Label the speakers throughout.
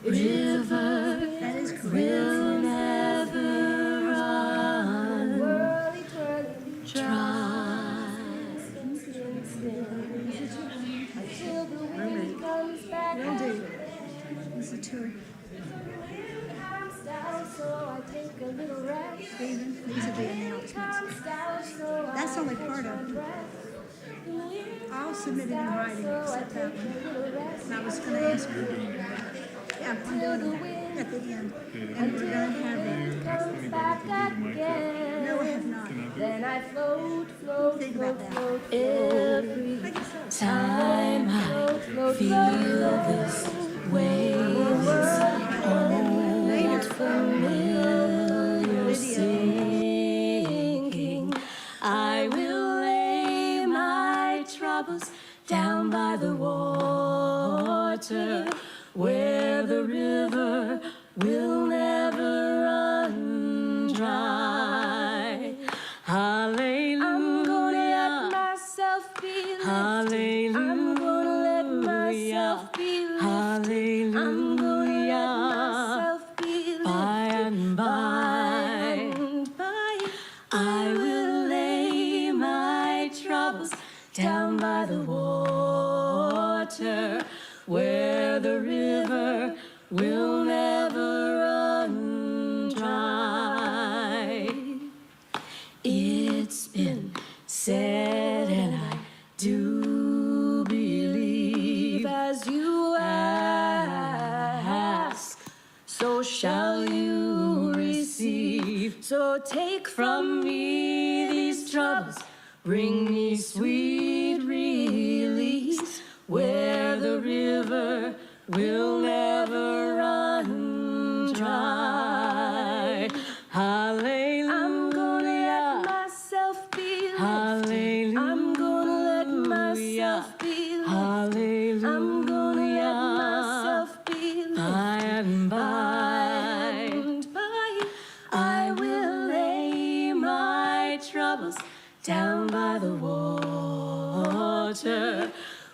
Speaker 1: river
Speaker 2: That is correct.
Speaker 1: will never run dry.
Speaker 2: Until the wind comes back. Will do. It's a tour. So I take a little rest. Stephen, these are the announcements. That's only part of it. I'll submit it in writing except that one. And I was going to ask you. Yeah, I'm doing it at the end. And we're going to have it. No, I have not.
Speaker 1: Then I float.
Speaker 2: Think about that.
Speaker 1: Every time I feel this wave, this old familiar sinking, I will lay my troubles down by the water, where the river will never run dry. Hallelujah. I'm gonna let myself be lifted. Hallelujah. I'm gonna let myself be lifted. Hallelujah. I'm gonna let myself be lifted. By and by, I will lay my troubles down by the water, where the river will never run dry. It's been said, and I do believe, as you ask, so shall you receive. So take from me these troubles, bring me sweet release, where the river will never run dry. Hallelujah. I'm gonna let myself be lifted. Hallelujah. I'm gonna let myself be lifted. Hallelujah. I'm gonna let myself be lifted. By and by, I will lay my troubles down by the water,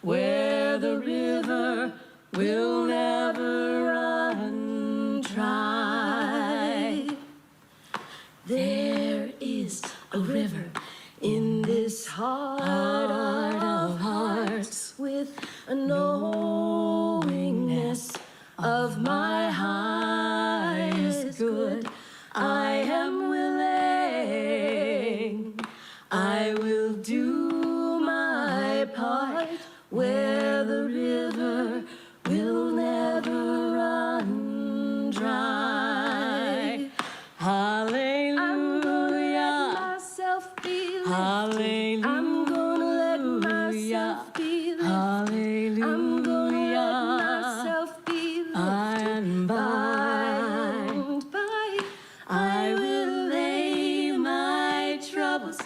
Speaker 1: where the river will never run dry. There is a river in this heart of hearts, with a knowingness of my highest good. I am willing, I will do my part, where the river will never run dry. Hallelujah. I'm gonna let myself be lifted. Hallelujah. I'm gonna let myself be lifted. Hallelujah. I'm gonna let myself be lifted. By and by, I will lay my troubles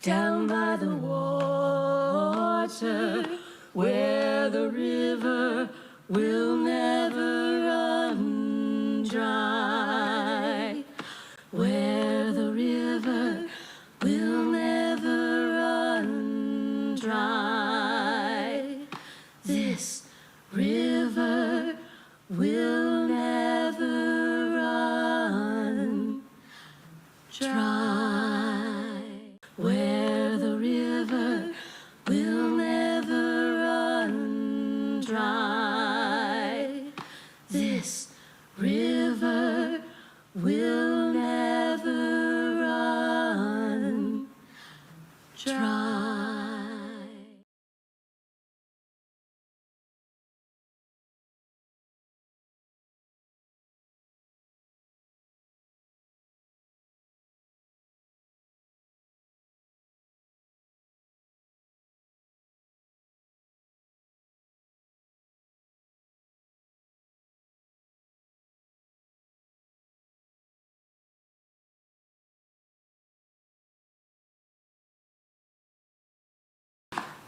Speaker 1: down by the water, where the river will never run dry. Where the river will never run dry. This river will never run dry. Where the river will never run dry. This river will never run dry.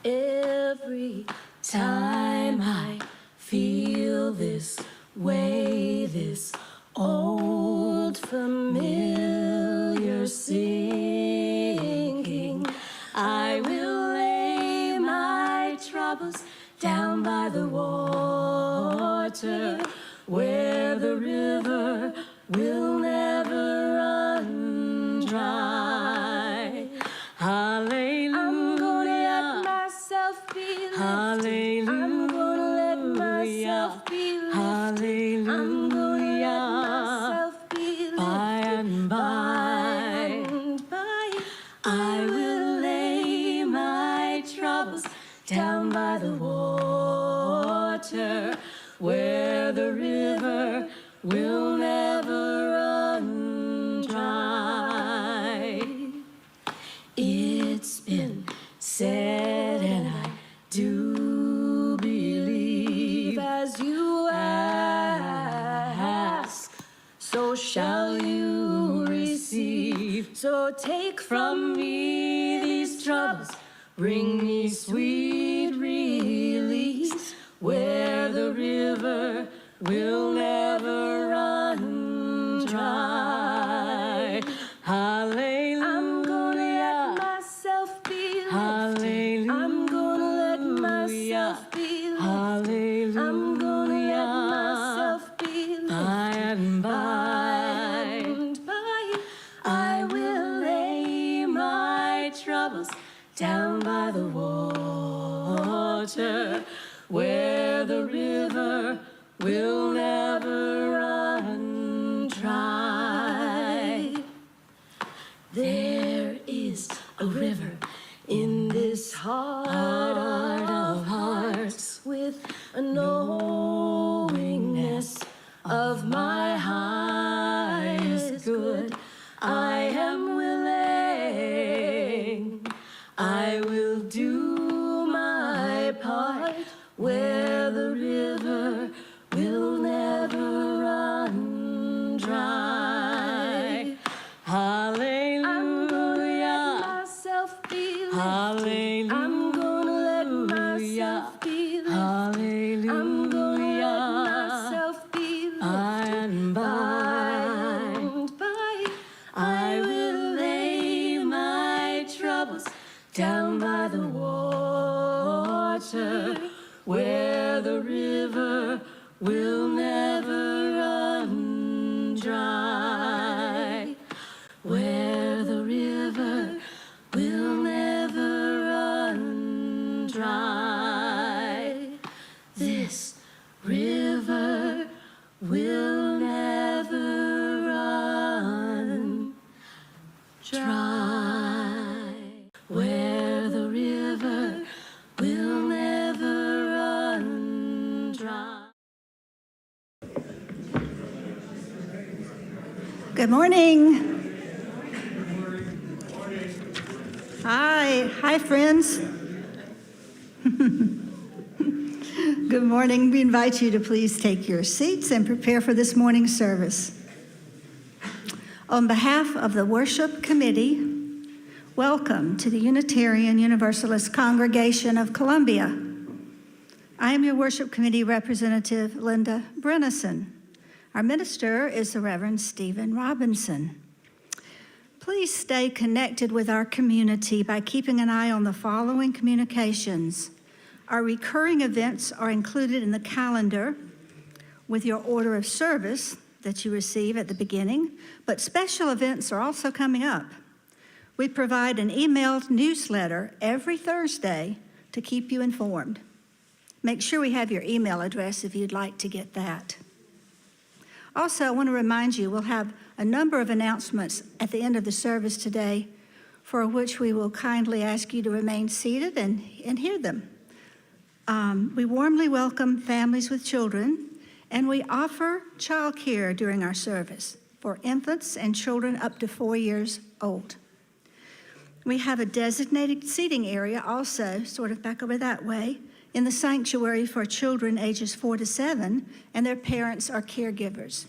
Speaker 1: Every time I feel this way, this old familiar sinking, I will lay my troubles down by the water, where water, where the river will never run dry. It's been said, and I do believe, as you ask, so shall you receive. So take from me these troubles, bring me sweet release, where the river will never run dry. Hallelujah. I'm gonna let myself be lifted. Hallelujah. I'm gonna let myself be lifted. Hallelujah. I'm gonna let myself be lifted. By and by, I will lay my troubles down by the water, where the river will never run dry. There is a river in this heart of hearts, with a knowingness of my highest good. I am willing, I will do my part, where the river will never run dry. Hallelujah. I'm gonna let myself be lifted. Hallelujah. I'm gonna let myself be lifted. Hallelujah. I'm gonna let myself be lifted. By and by, I will lay my troubles down by the water, where the river will never run dry. Where the river will never run dry. This river will never run dry. Where the river will never run dry.
Speaker 2: Good morning. Hi, friends. Good morning. We invite you to please take your seats and prepare for this morning's service. On behalf of the worship committee, welcome to the Unitarian Universalist Congregation of Columbia. I am your worship committee representative, Linda Brennison. Our minister is the Reverend Stephen Robinson. Please stay connected with our community by keeping an eye on the following communications. Our recurring events are included in the calendar with your order of service that you receive at the beginning, but special events are also coming up. We provide an emailed newsletter every Thursday to keep you informed. Make sure we have your email address if you'd like to get that. Also, I want to remind you, we'll have a number of announcements at the end of the service today, for which we will kindly ask you to remain seated and hear them. We warmly welcome families with children, and we offer childcare during our service for infants and children up to 4 years old. We have a designated seating area also, sort of back over that way, in the sanctuary for children ages 4 to 7, and their parents are caregivers.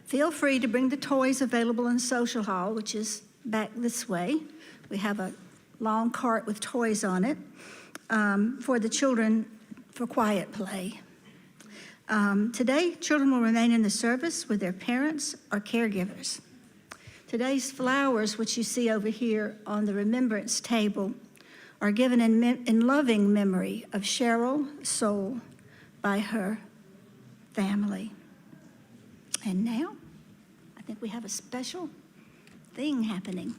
Speaker 2: Feel free to bring the toys available in Social Hall, which is back this way. We have a long cart with toys on it for the children for quiet play. Today, children will remain in the service with their parents or caregivers. Today's flowers, which you see over here on the remembrance table, are given in loving memory of Cheryl Soule by her family. And now, I think we have a special thing happening.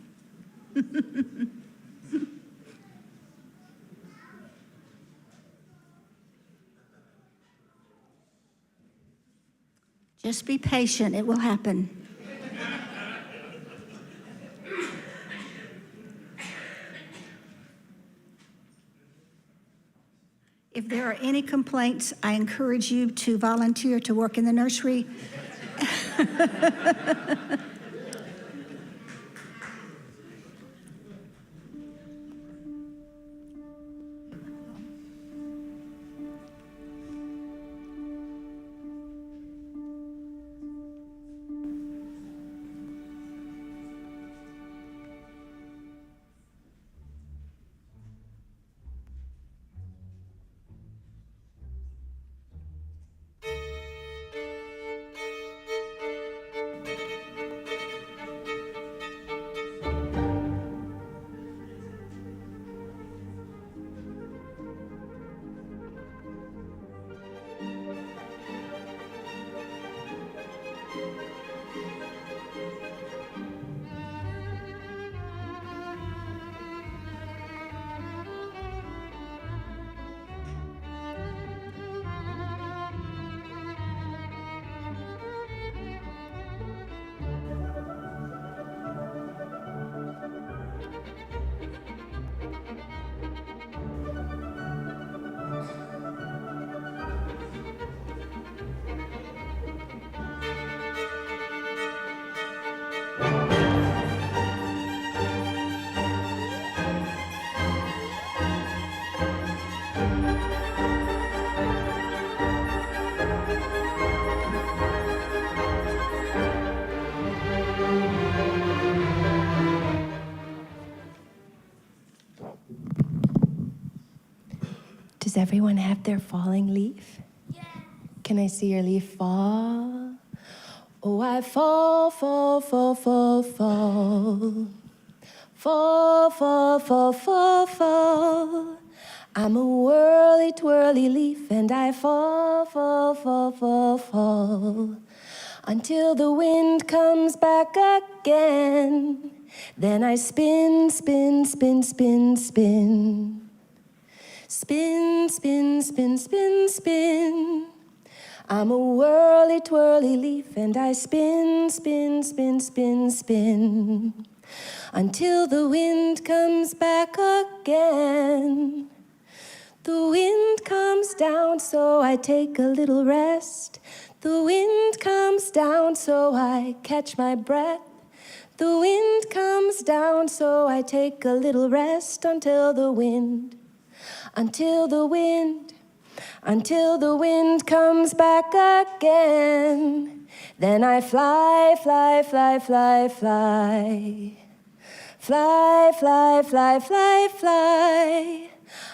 Speaker 2: Just be patient, it will happen. If there are are any complaints, I encourage you to volunteer to work in the nursery.
Speaker 1: Does everyone have their falling leaf? Yeah. Can I see your leaf fall? Oh, I fall, fall, fall, fall, fall. Fall, fall, fall, fall, fall. I'm a whirly, twirly leaf, and I fall, fall, fall, fall, fall. Until the wind comes back again. Then I spin, spin, spin, spin, spin. Spin, spin, spin, spin, spin. I'm a whirly, twirly leaf, and I spin, spin, spin, spin, spin. Until the wind comes back again. The wind comes down, so I take a little rest. The wind comes down, so I catch my breath. The wind comes down, so I take a little rest until the wind comes back again. Then I fly, fly, fly, fly, fly. Fly, fly, fly, fly, fly.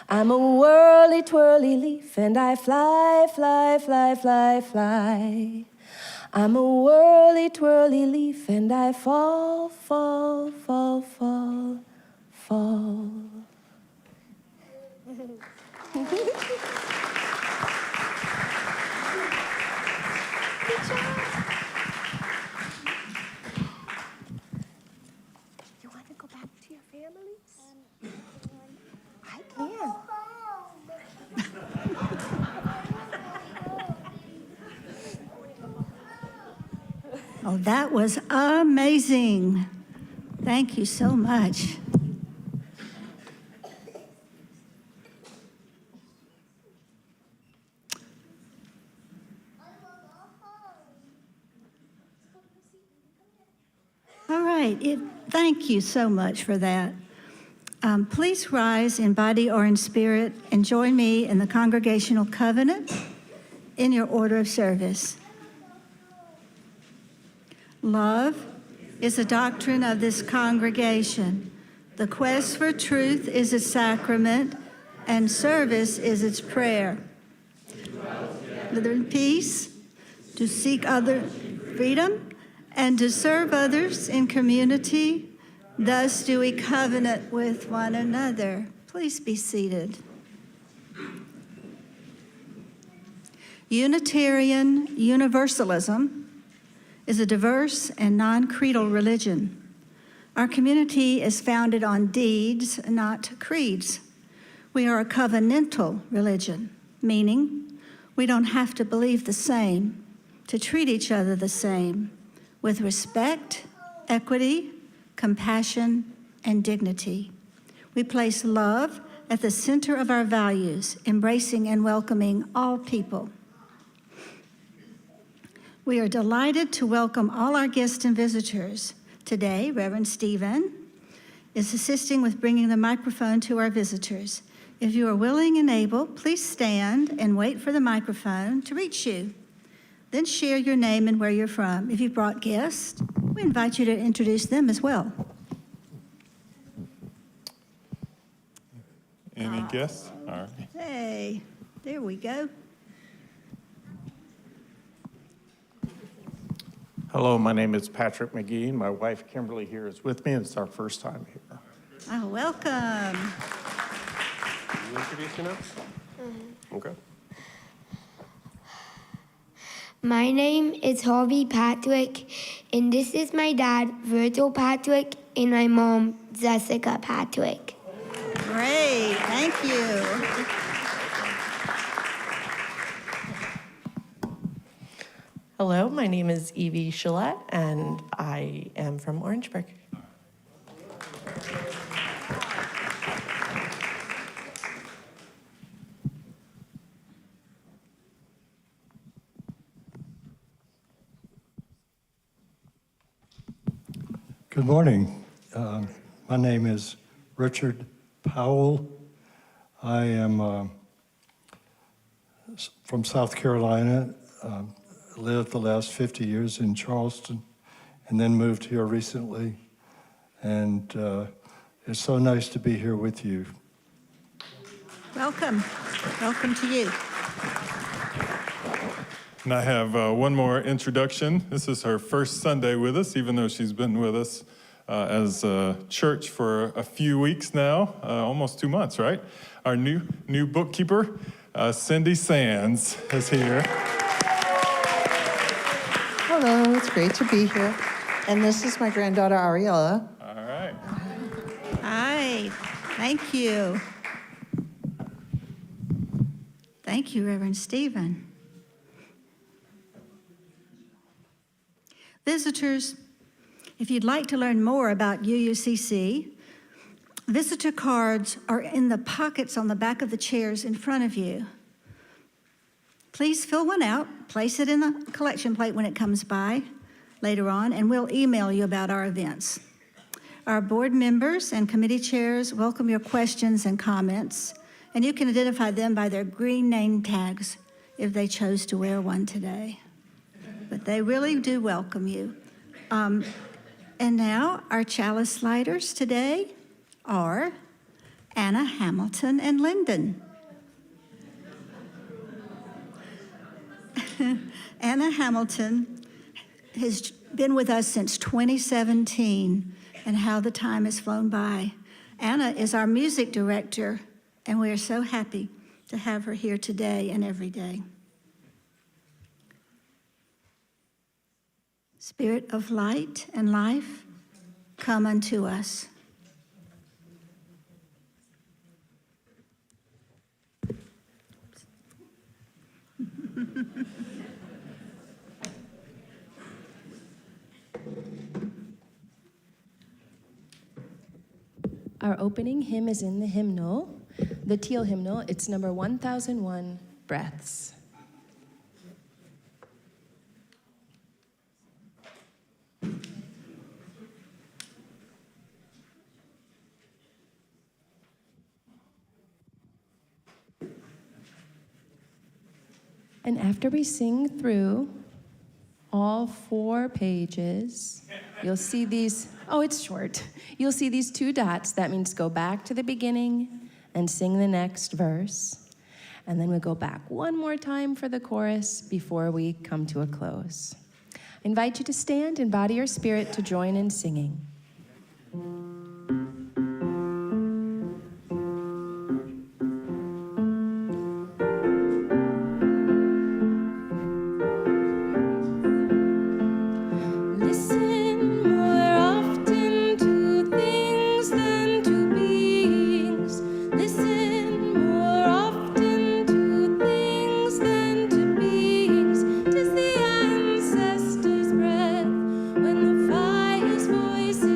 Speaker 1: I'm a whirly, twirly leaf, and I fly, fly, fly, fly, fly. I'm a whirly, twirly leaf, and I fall, fall, fall, fall, fall. Good job. You want to go back to your families? I can.
Speaker 2: Oh, that was amazing. Thank you so much. All right, thank you so much for that. Please rise in body or in spirit and join me in the congregational covenant in your order of service. Love is the doctrine of this congregation. The quest for truth is its sacrament, and service is its prayer. Together in peace, to seek other freedom, and to serve others in community. Thus do we covenant with one another. Please be seated. Unitarian Universalism is a diverse and non-creedal religion. Our community is founded on deeds, not creeds. We are a covenantal religion, meaning we don't have to believe the same to treat each other the same, with respect, equity, compassion, and dignity. We place love at the center of our values, embracing and welcoming all people. We are delighted to welcome all our guests and visitors. Today, Reverend Stephen is assisting with bringing the microphone to our visitors. If you are willing and able, please stand and wait for the microphone to reach you. Then share your name and where you're from. If you've brought guests, we invite you to introduce them as well.
Speaker 3: Any guests? All right.
Speaker 2: Hey, there we go.
Speaker 4: Hello, my name is Patrick McGee, and my wife Kimberly here is with me. It's our first time here.
Speaker 2: Oh, welcome.
Speaker 5: You introduce yourself? Okay.
Speaker 6: My name is Harvey Patrick, and this is my dad, Virgil Patrick, and my mom, Jessica Patrick.
Speaker 2: Great, thank you.
Speaker 7: Hello, my name is Evie Gillette, and I am from Orangeburg.
Speaker 8: Good morning. My name is Richard Powell. I am from South Carolina. Lived the last 50 years in Charleston and then moved here recently. And it's so nice to be here with you.
Speaker 2: Welcome. Welcome to you.
Speaker 3: And I have one more introduction. This is her first Sunday with us, even though she's been with us as a church for a few weeks now, almost 2 months, right? Our new bookkeeper, Cindy Sands, is here.
Speaker 9: Hello, it's great to be here. And this is my granddaughter, Ariella.
Speaker 3: All right.
Speaker 2: Hi, thank you. Thank you, Reverend Stephen. Visitors, if you'd like to learn more about UUCC, visitor cards are in the pockets on the back of the chairs in front of you. Please fill one out, place it in the collection plate when it comes by later on, and we'll email you about our events. Our board members and committee chairs welcome your questions and comments, and you can identify them by their green name tags if they chose to wear one today. But they really do welcome you. And now our chalice sliders today are Anna Hamilton and Lyndon. Anna Hamilton has been with us since 2017, and how the time has flown by. Anna is our music director, and we are so happy to have her here today and every day. Spirit of light and life, come unto us.
Speaker 1: Our opening hymn is in the hymnal, the teal hymnal. It's number 1001, Breaths. And after we sing through all 4 pages, you'll see these, oh, it's short. You'll see these 2 dots. That means go back to the beginning and sing the next verse. And then we go back one more time for the chorus before we come to a close. I invite you to stand and body your spirit to join in singing. Voices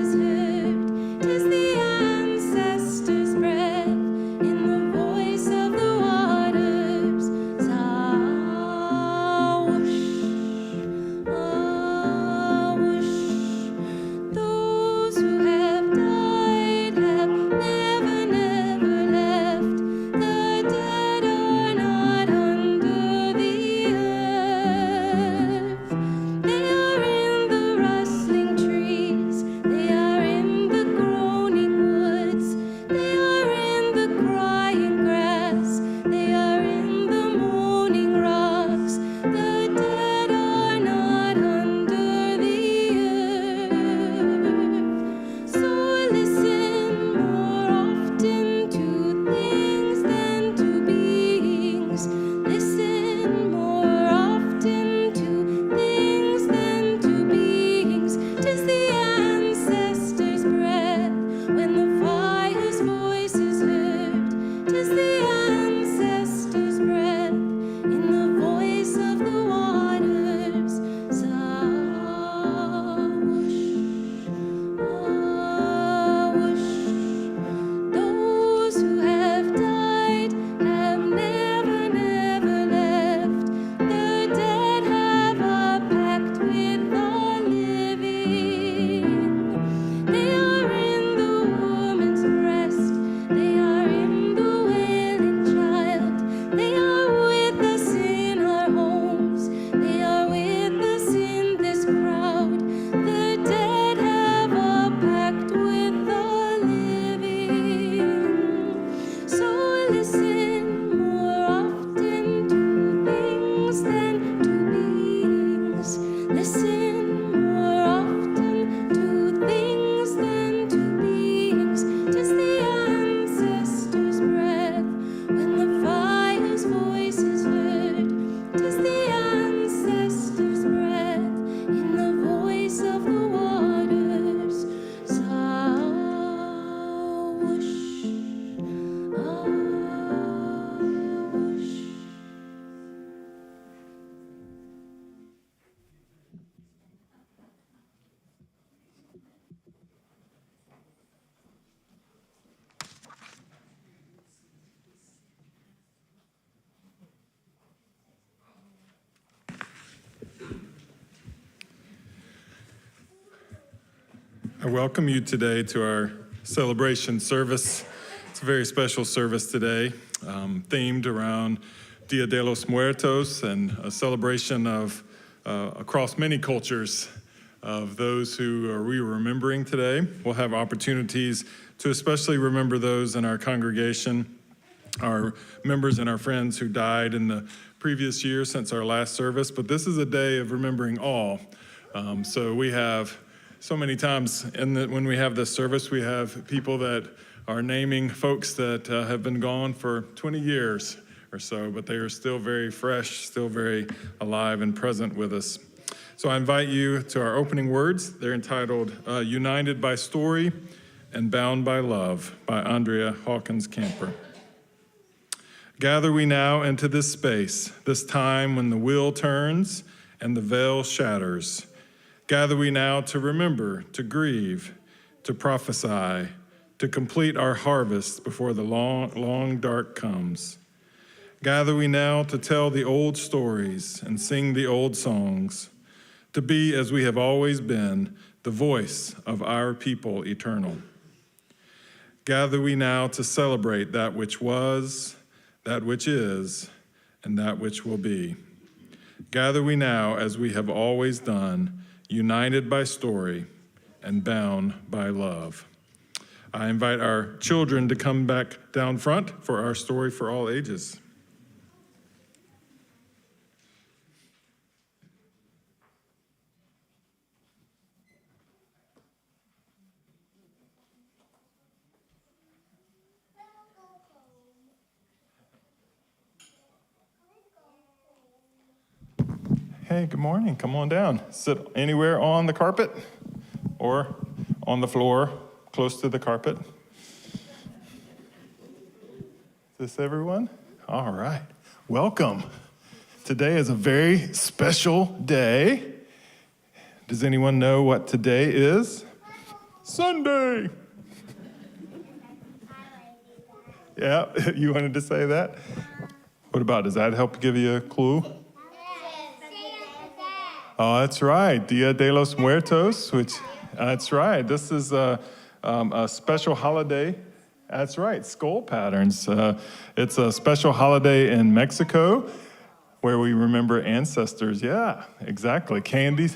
Speaker 3: I welcome you today to our celebration service. It's a very special service today, themed around Dia de los Muertos and a celebration of across many cultures of those who we are remembering today. We'll have opportunities to especially remember those in our congregation, our members and our friends who died in the previous year since our last service, but this is a day of remembering all. So we have so many times when we have this service, we have people that are naming folks that have been gone for 20 years or so, but they are still very fresh, still very alive and present with us. So I invite you to our opening words. They're entitled United by Story and Bound by Love by Andrea Hawkins Camper. Gather we now into this space, this time when the wheel turns and the veil shatters. Gather we now to remember, to grieve, to prophesy, to complete our harvest before the long dark comes. Gather we now to tell the old stories and sing the old songs, to be as we have always been, the voice of our people eternal. Gather we now to celebrate that which was, that which is, and that which will be. Gather we now as we have always done, united by story and bound by love. I invite our children to come back down front for our story for all ages. Hey, good morning. Come on down. Sit anywhere on the carpet or on the floor close to the carpet. Is this everyone? All right. Welcome. Today is a very special day. Does anyone know what today is? Sunday. Yeah, you wanted to say that? What about, does that help give you a clue? Oh, that's right, Dia de los Muertos, which, that's right. This is a special holiday. That's right, skull patterns. It's a special holiday in Mexico where we remember ancestors. Yeah, exactly. Candy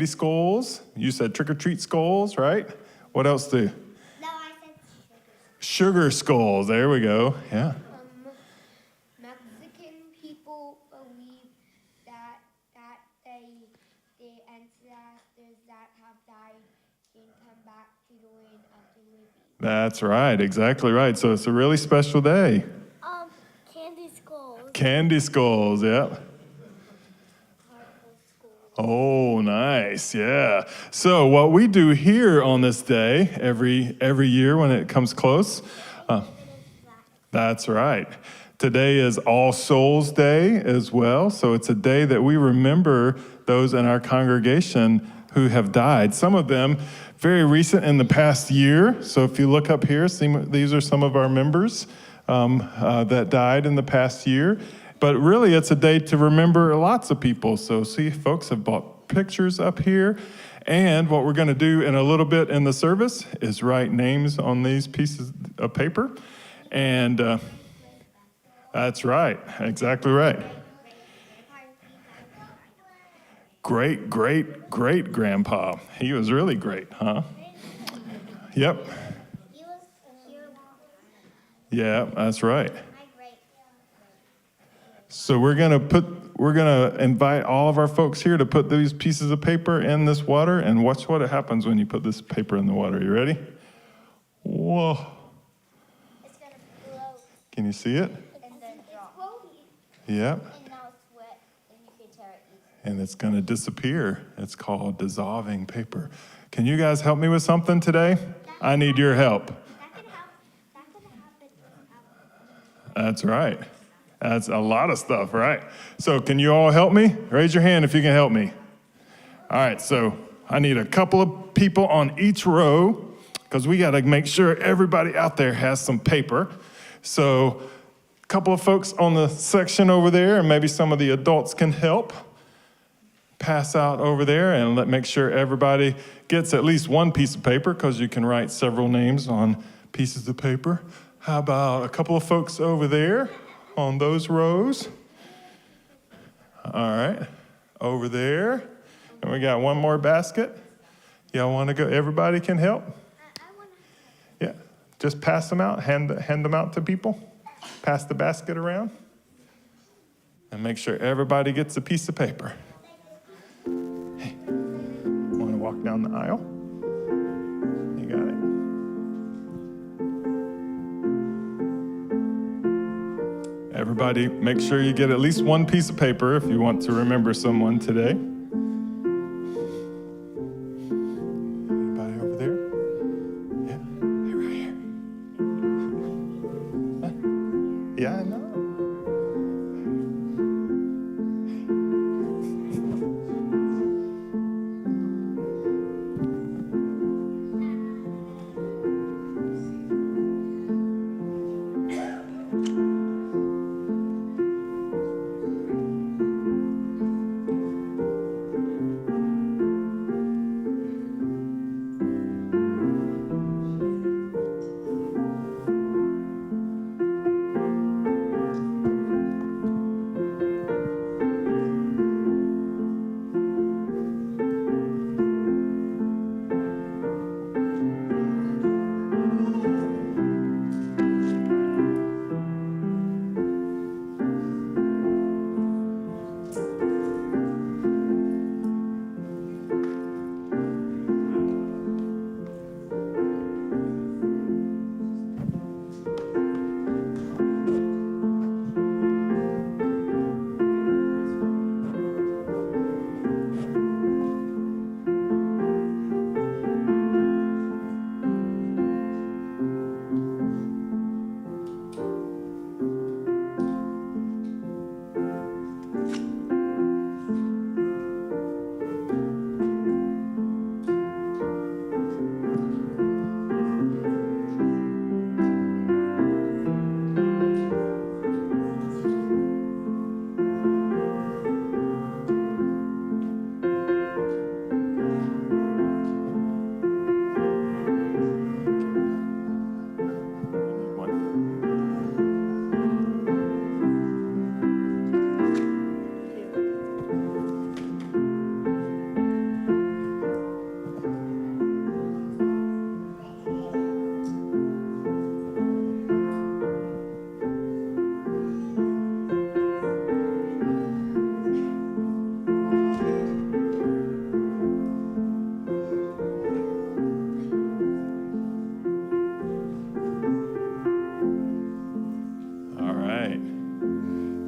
Speaker 3: skulls. You said trick-or-treat skulls, right? What else do?
Speaker 6: No, I said
Speaker 3: Sugar skulls, there we go, yeah.
Speaker 6: Mexican people believe that the ancestors that have died can come back to the land of the living.
Speaker 3: That's right, exactly right. So it's a really special day.
Speaker 6: Candy skulls.
Speaker 3: Candy skulls, yeah. Oh, nice, yeah. So what we do here on this day, every year when it comes close, that's right. Today is All Souls Day as well, so it's a day that we remember those in our congregation who have died. Some of them very recent in the past year. So if you look up here, see, these are some of our members that died in the past year. But really, it's a day to remember lots of people. So see, folks have bought pictures up here. And what we're going to do in a little bit in the service is write names on these pieces of paper. And that's right, exactly right. Great-great-great-grandpa. He was really great, huh? Yep. Yeah, that's right. So we're gonna invite all of our folks here to put these pieces of paper in this water, and watch what happens when you put this paper in the water. You ready? Whoa.
Speaker 6: It's gonna float.
Speaker 3: Can you see it?
Speaker 6: And then drop.
Speaker 3: Yep.
Speaker 6: And now it's wet, and you can tear it easily.
Speaker 3: And it's gonna disappear. It's called dissolving paper. Can you guys help me with something today? I need your help.
Speaker 6: That could happen.
Speaker 3: That's right. That's a lot of stuff, right? So can you all help me? Raise your hand if you can help me. All right, so I need a couple of people on each row because we got to make sure everybody out there has some paper. So a couple of folks on the section over there, and maybe some of the adults can help. pass out over there, and make sure everybody gets at least one piece of paper, because you can write several names on pieces of paper. How about a couple of folks over there on those rows? All right, over there. And we got one more basket. Y'all want to go? Everybody can help? Yeah, just pass them out, hand them out to people. Pass the basket around. And make sure everybody gets a piece of paper. Hey, want to walk down the aisle? You got it. Everybody, make sure you get at least one piece of paper if you want to remember someone today. Anybody over there? Yeah, hey, right here. Yeah, I know.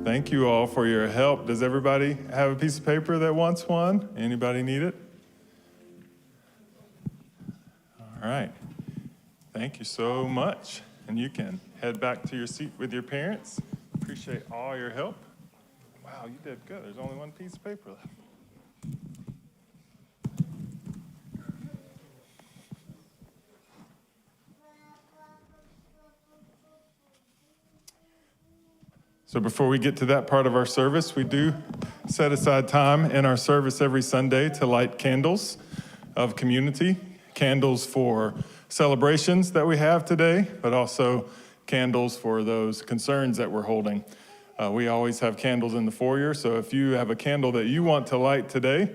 Speaker 3: Thank you all for your help. Does everybody have a piece of paper that wants one? Anybody need it? All right. Thank you so much. And you can head back to your seat with your parents. Appreciate all your help. Wow, you did good. There's only one piece of paper left. So before we get to that part of our service, we do set aside time in our service every Sunday to light candles of community, candles for celebrations that we have today, but also candles for those concerns that we're holding. We always have candles in the foyer, so if you have a candle that you want to light today,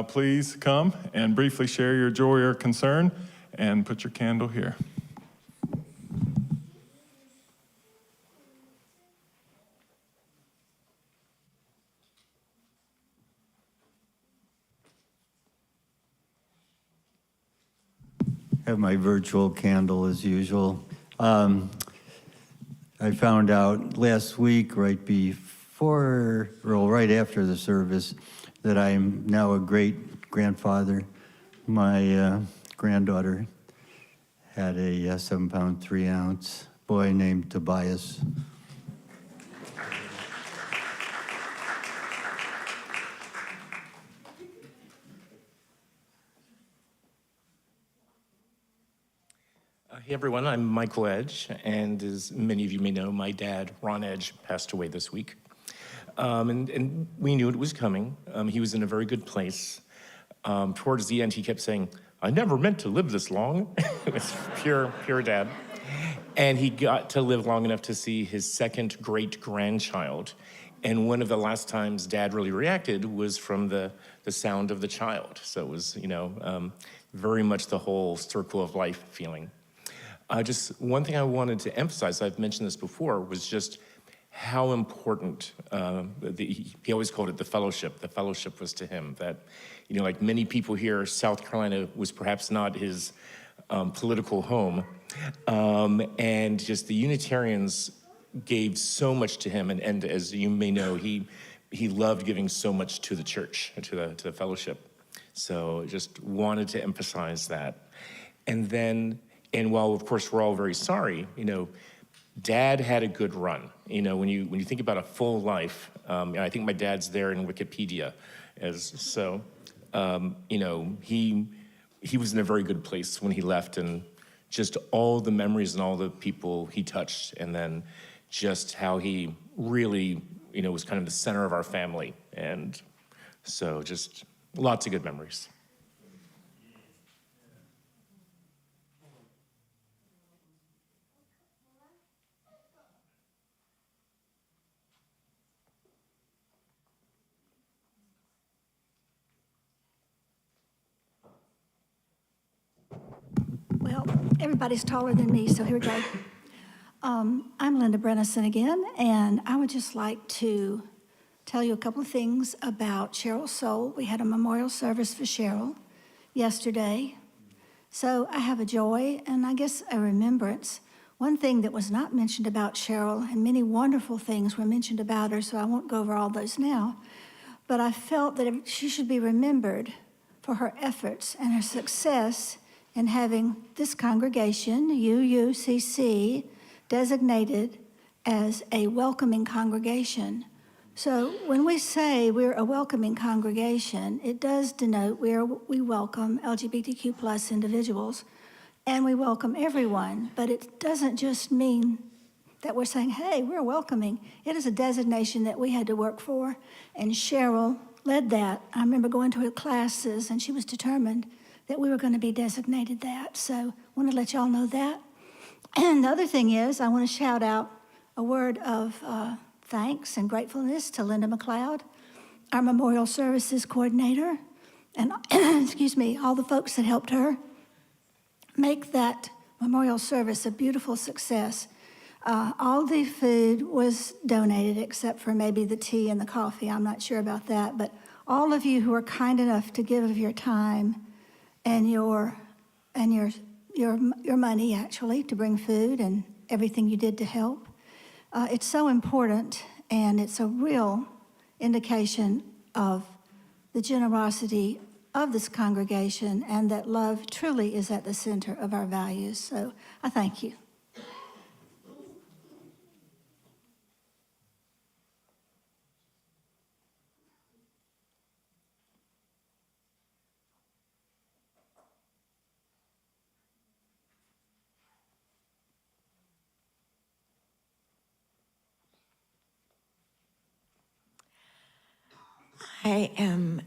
Speaker 3: please come and briefly share your joy or concern and put your candle here.
Speaker 10: Have my virtual candle as usual. I found out last week, right after the service, that I'm now a great grandfather. My granddaughter had a 7-pound, 3-ounce boy named Tobias.
Speaker 11: Hey everyone, I'm Michael Edge, and as many of you may know, my dad, Ron Edge, passed away this week. And we knew it was coming. He was in a very good place. Towards the end, he kept saying, "I never meant to live this long." It was pure dad. And he got to live long enough to see his second great-grandchild. And one of the last times Dad really reacted was from the sound of the child. So it was, very much the whole circle of life feeling. Just one thing I wanted to emphasize, I've mentioned this before, was just how important, he always called it the fellowship. The fellowship was to him that, like many people here, South Carolina was perhaps not his political home. And just the Unitarians gave so much to him. And as you may know, he loved giving so much to the church, to the fellowship. So just wanted to emphasize that. And while of course we're all very sorry, Dad had a good run. When you think about a full life, I think my dad's there in Wikipedia, he was in a very good place when he left, and just all the memories and all the people he touched, and then just how he really, was kind of the center of our family. And so just lots of good memories.
Speaker 2: Well, everybody's taller than me, so here we go. I'm Linda Brennison again, and I would just like to tell you a couple of things about Cheryl's soul. We had a memorial service for Cheryl yesterday. So I have a joy and I guess a remembrance. One thing that was not mentioned about Cheryl, and many wonderful things were mentioned about her, so I won't go over all those now, but I felt that she should be remembered for her efforts and her success in having this congregation, UUCC, designated as a welcoming congregation. So when we say we're a welcoming congregation, it does denote we welcome LGBTQ plus individuals, and we welcome everyone, but it doesn't just mean that we're saying, hey, we're welcoming. It is a designation that we had to work for, and Cheryl led that. I remember going to her classes, and she was determined that we were going to be designated that. So I want to let y'all know that. And the other thing is, I want to shout out a word of thanks and gratefulness to Linda McLeod, our Memorial Services coordinator, and excuse me, all the folks that helped her make that memorial service a beautiful success. All the food was donated except for maybe the tea and the coffee. I'm not sure about that, but all of you who were kind enough to give of your time and your money, actually, to bring food and everything you did to help. It's so important, and it's a real indication of the generosity of this congregation, and that love truly is at the center of our values. So I thank you.
Speaker 12: I am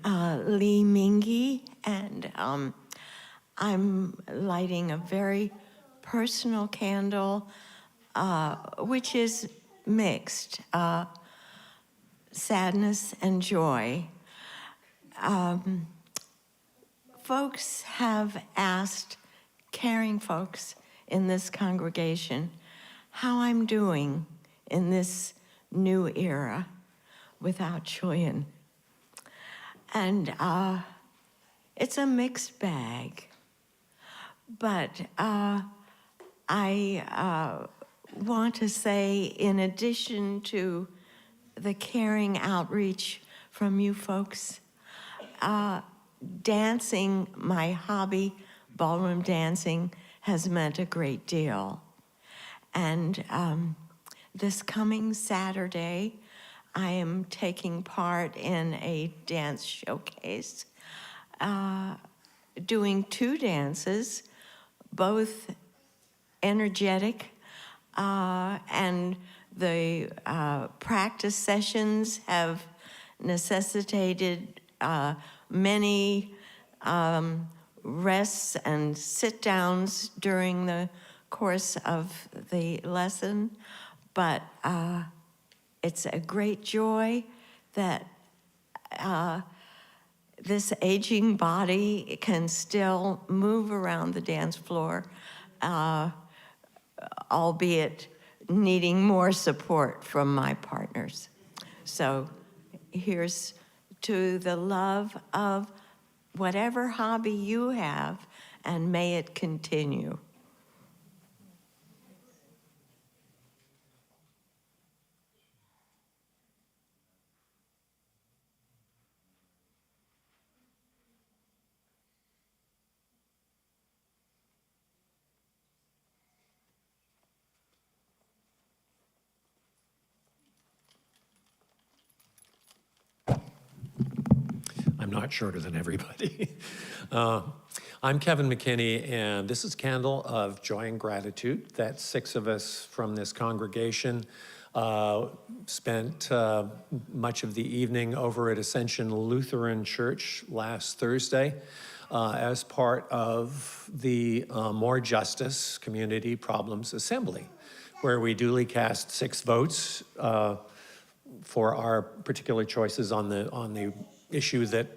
Speaker 12: Lee Mingy, and I'm lighting a very personal candle, which is mixed, sadness and joy. Folks have asked caring folks in this congregation how I'm doing in this new era without Choyin. And it's a mixed bag. But I want to say, in addition to the caring outreach from you folks, dancing, my hobby, ballroom dancing, has meant a great deal. And this coming Saturday, I am taking part in a dance showcase, doing 2 dances, both energetic and The practice sessions have necessitated many rests and sit-downs during the course of the lesson, but it's a great joy that this aging body can still move around the dance floor, albeit needing more support from my partners. So here's to the love of whatever hobby you have, and may it continue.
Speaker 13: I'm not shorter than everybody. I'm Kevin McKinney, and this is Candle of Joy and Gratitude. That 6 of us from this congregation spent much of the evening over at Ascension Lutheran Church last Thursday as part of the More Justice Community Problems Assembly, where we duly cast 6 votes for our particular choices on the issue that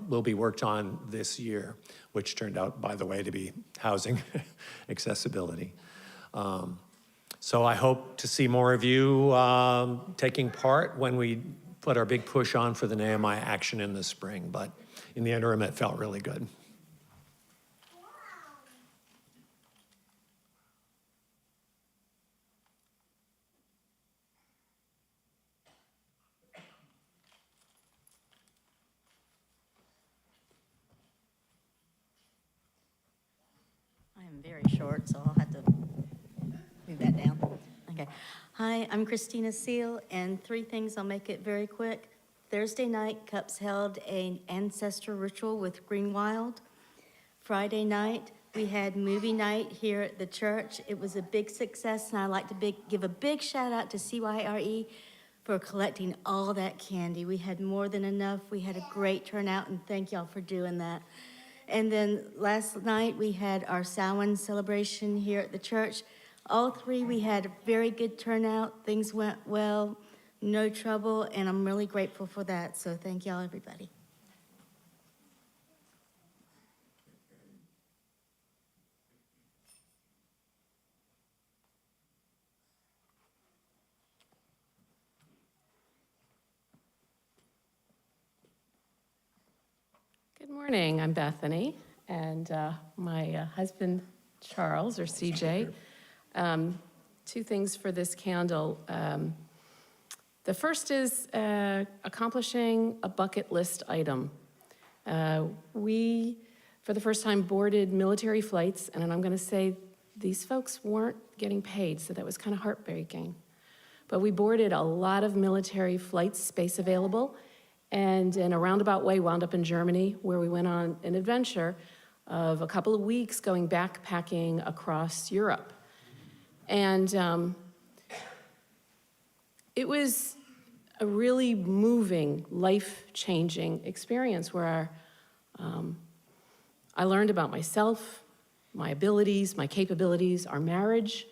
Speaker 13: will be worked on this year, which turned out, by the way, to be housing accessibility. So I hope to see more of you taking part when we put our big push on for the NAMI action in the spring, but in the interim, it felt really good.
Speaker 1: I'm very short, so I'll have to move that down. Okay. Hi, I'm Christina Seal, and 3 things, I'll make it very quick. Thursday night, Cups held an ancestor ritual with Greenwild. Friday night, we had movie night here at the church. It was a big success, and I'd like to give a big shout out to CYRE for collecting all that candy. We had more than enough. We had a great turnout, and thank y'all for doing that. And then last night, we had our Samhain celebration here at the church. All 3, we had a very good turnout. Things went well, no trouble, and I'm really grateful for that. So thank y'all, everybody.
Speaker 14: Good morning, I'm Bethany, and my husband, Charles, or CJ. 2 things for this candle. The first is accomplishing a bucket list item. We, for the first time, boarded military flights, and I'm going to say these folks weren't getting paid, so that was kind of heartbreaking. But we boarded a lot of military flights, space available, and in a roundabout way wound up in Germany, where we went on an adventure of a couple of weeks going backpacking across Europe. And it was a really moving, life-changing experience where I learned about myself, my abilities, my capabilities, our marriage,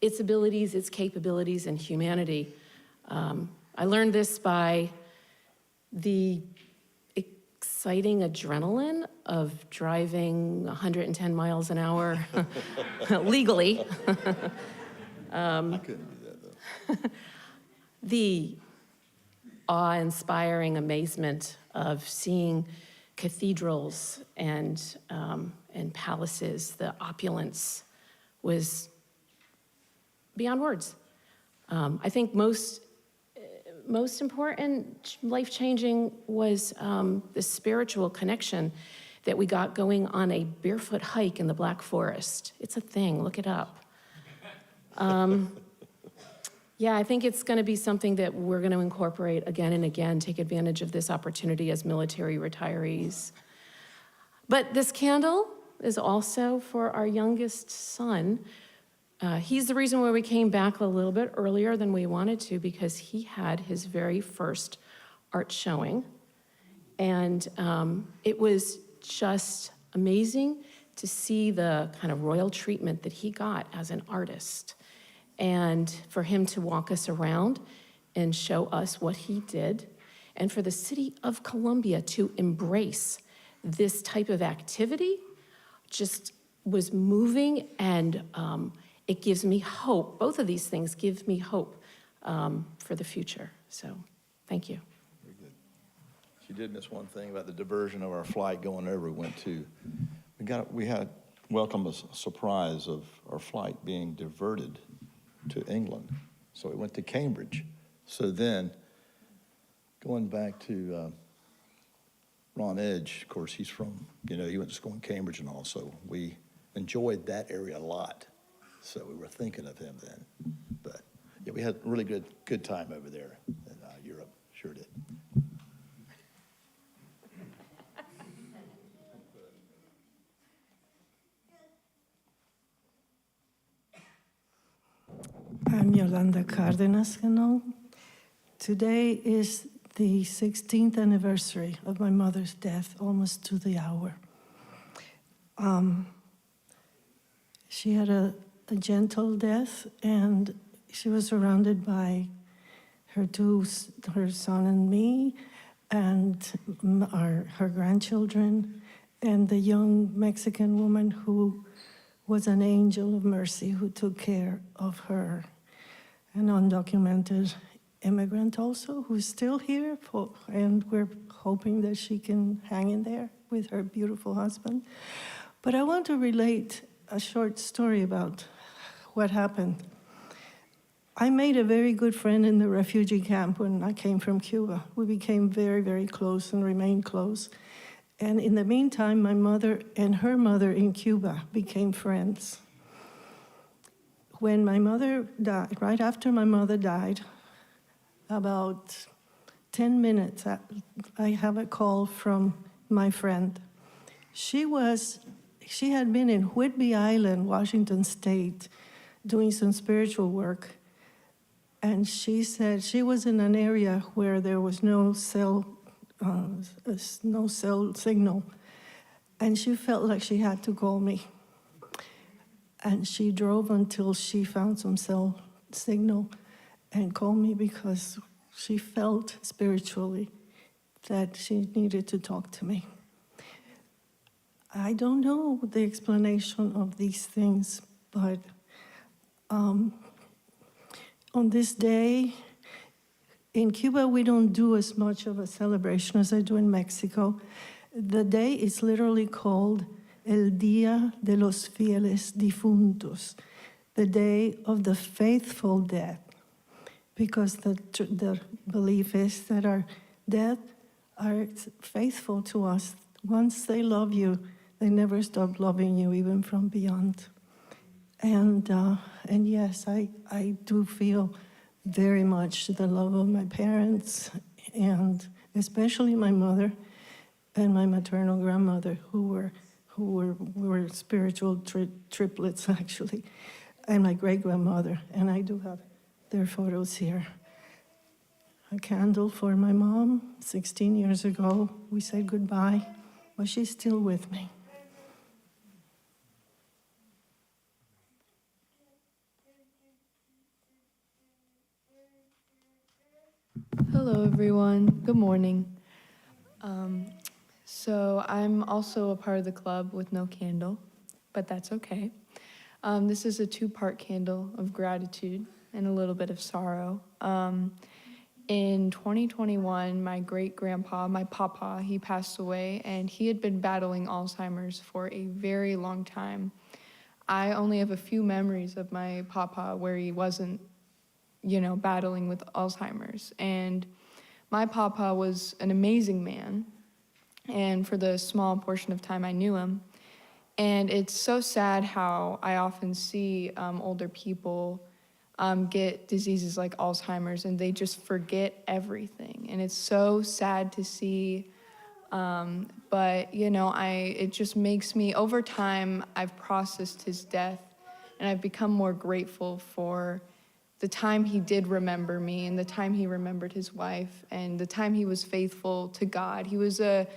Speaker 14: its abilities, its capabilities, and humanity. I learned this by the exciting adrenaline of driving 110 miles an hour legally.
Speaker 15: I couldn't do that, though.
Speaker 14: The awe-inspiring amazement of seeing cathedrals and palaces, the opulence was beyond words. I think most important, life-changing was the spiritual connection that we got going on a barefoot hike in the Black Forest. It's a thing, look it up. Yeah, I think it's gonna be something that we're gonna incorporate again and again, take advantage of this opportunity as military retirees. But this candle is also for our youngest son, He's the reason why we came back a little bit earlier than we wanted to, because he had his very first art showing. And it was just amazing to see the kind of royal treatment that he got as an artist. And for him to walk us around and show us what he did, and for the city of Columbia to embrace this type of activity just was moving, and it gives me hope. Both of these things give me hope for the future. So, thank you.
Speaker 15: Very good. She did miss one thing about the diversion of our flight going over. We had welcomed a surprise of our flight being diverted to England. So it went to Cambridge. So then, going back to Ron Edge, of course, he's from, he went to school in Cambridge and all, so we enjoyed that area a lot. So we were thinking of him then. But yeah, we had a really good time over there in Europe, sure did.
Speaker 16: I'm Yolanda Cardenas Canong. Today is the 16th anniversary of my mother's death, almost to the hour. She had a gentle death, and she was surrounded by her son and me, and her grandchildren, and the young Mexican woman who was an angel of mercy who took care of her. An undocumented immigrant also, who's still here, and we're hoping that she can hang in there with her beautiful husband. But I want to relate a short story about what happened. I made a very good friend in the refugee camp when I came from Cuba. We became very, very close and remained close. And in the meantime, my mother and her mother in Cuba became friends. When my mother died, right after my mother died, about 10 minutes, I have a call from my friend. She had been in Whidbey Island, Washington State, doing some spiritual work. And she said she was in an area where there was no cell signal. And she felt like she had to call me. And she drove until she found some cell signal and called me because she felt spiritually that she needed to talk to me. I don't know the explanation of these things, but on this day, in Cuba, we don't do as much of a celebration as I do in Mexico. The day is literally called El Día de los Fieles Difuntos, the day of the faithful dead, because the belief is that our dead are faithful to us. Once they love you, they never stop loving you, even from beyond. And yes, I do feel very much the love of my parents, and especially my mother and my maternal grandmother, who were spiritual triplets, actually, and my great-grandmother, and I do have their photos here. A candle for my mom. 16 years ago, we said goodbye, but she's still with me.
Speaker 17: Hello, everyone. Good morning. So I'm also a part of the club with no candle, but that's okay. This is a two-part candle of gratitude and a little bit of sorrow. In 2021, my great-grandpa, my papa, he passed away, and he had been battling Alzheimer's for a very long time. I only have a few memories of my papa where he wasn't, battling with Alzheimer's. And my papa was an amazing man, and for the small portion of time I knew him. And it's so sad how I often see older people get diseases like Alzheimer's, and they just forget everything. And it's so sad to see. But it just makes me, over time, I've processed his death and I've become more grateful for the time he did remember me and the time he remembered his wife and the time he was faithful to God. He was a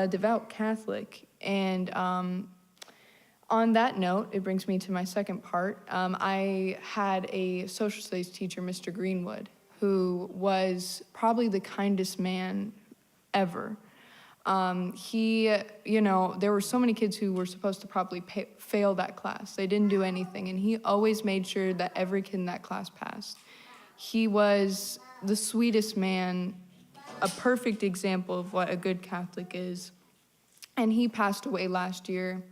Speaker 17: devout Catholic. And on that note, it brings me to my second part. I had a social studies teacher, Mr. Greenwood, who was probably the kindest man ever. There were so many kids who were supposed to probably fail that class. They didn't do anything, and he always made sure that every kid in that class passed. He was the sweetest man, a perfect example of what a good Catholic is. And he passed away last year,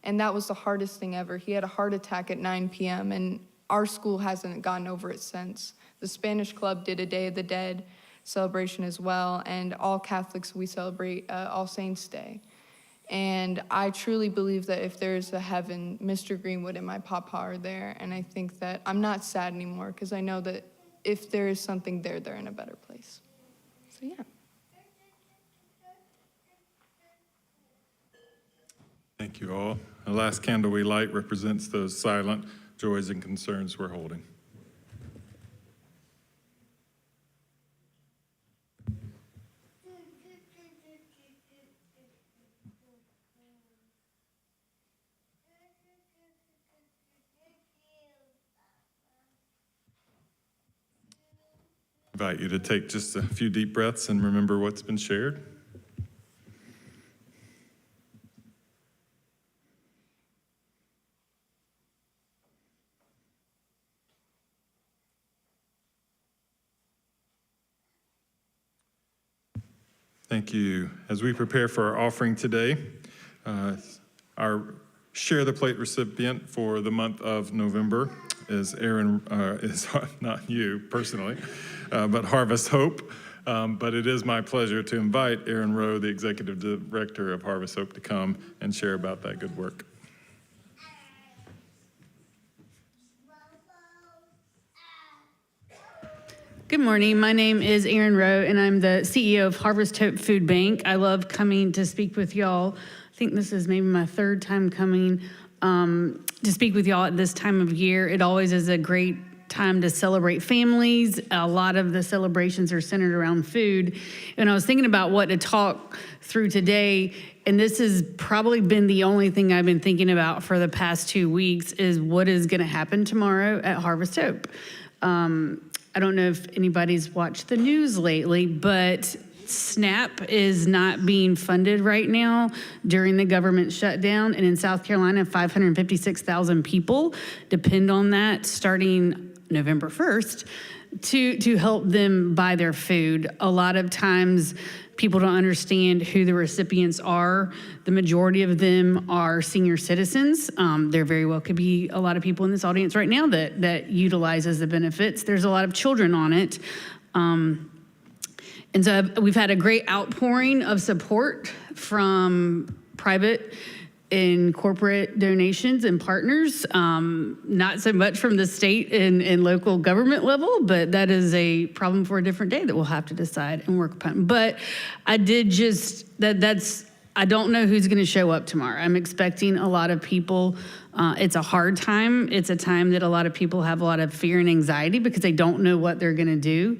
Speaker 17: and that was the hardest thing ever. He had a heart attack at 9 p.m., and our school hasn't gotten over it since. The Spanish Club did a Day of the Dead celebration as well, and all Catholics, we celebrate All Saints Day. And I truly believe that if there's a heaven, Mr. Greenwood and my papa are there, and I think that I'm not sad anymore because I know that if there is something there, they're in a better place. So yeah.
Speaker 3: Thank you all. The last candle we light represents those silent joys and concerns we're holding. I invite you to take just a few deep breaths and remember what's been shared. Thank you. As we prepare for our offering today, our Share the Plate recipient for the month of November is Aaron, is not you personally, but Harvest Hope. But it is my pleasure to invite Aaron Rowe, the Executive Director of Harvest Hope, to come and share about that good work.
Speaker 18: Good morning. My name is Erin Rowe, and I'm the CEO of Harvest Hope Food Bank. I love coming to speak with y'all. I think this is maybe my third time coming to speak with y'all at this time of year. It always is a great time to celebrate families. A lot of the celebrations are centered around food. And I was thinking about what to talk through today, and this has probably been the only thing I've been thinking about for the past 2 weeks is what is going to happen tomorrow at Harvest Hope. I don't know if anybody's watched the news lately, but SNAP is not being funded right now during the government shutdown. And in South Carolina, 556,000 people depend on that starting November 1st to help them buy their food. A lot of times people don't understand who the recipients are. The majority of them are senior citizens. There very well could be a lot of people in this audience right now that utilizes the benefits. There's a lot of children on it. And so we've had a great outpouring of support from private and corporate donations and partners, not so much from the state and local government level, but that is a problem for a different day that we'll have to decide and work upon. But I did just, I don't know who's gonna show up tomorrow. I'm expecting a lot of people. It's a hard time. It's a time that a lot of people have a lot of fear and anxiety because they don't know what they're gonna do.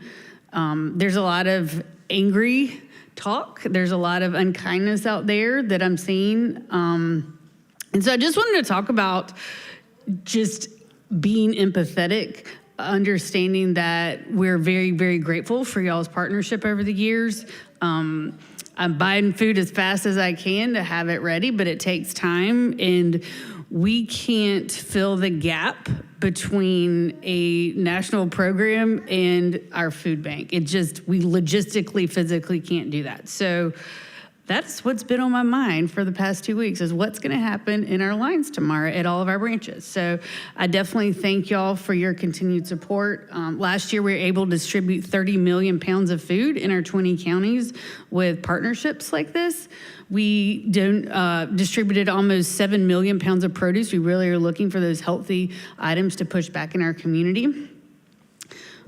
Speaker 18: There's a lot of angry talk. There's a lot of unkindness out there that I'm seeing. And so I just wanted to talk about just being empathetic, understanding that we're very, very grateful for y'all's partnership over the years. I'm buying food as fast as I can to have it ready, but it takes time, and we can't fill the gap between a national program and our food bank. We logistically, physically can't do that. So that's what's been on my mind for the past 2 weeks is what's gonna happen in our lines tomorrow at all of our branches. So I definitely thank y'all for your continued support. Last year, we were able to distribute 30 million pounds of food in our 20 counties with partnerships like this. We distributed almost 7 million pounds of produce. We really are looking for those healthy items to push back in our community.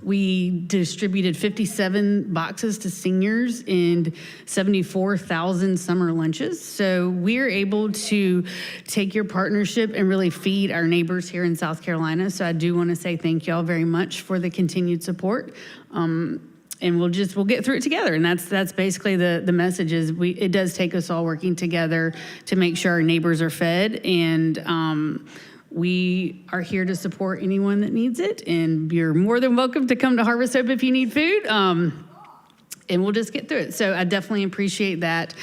Speaker 18: We distributed 57 boxes to seniors and 74,000 summer lunches. So we're able to take your partnership and really feed our neighbors here in South Carolina. So I do want to say thank y'all very much for the continued support. And we'll get through it together. And that's basically the message is it does take us all working together to make sure our neighbors are fed. And we are here to support anyone that needs it. And you're more than welcome to come to Harvest Hope if you need food. And we'll just get through it. So I definitely appreciate that.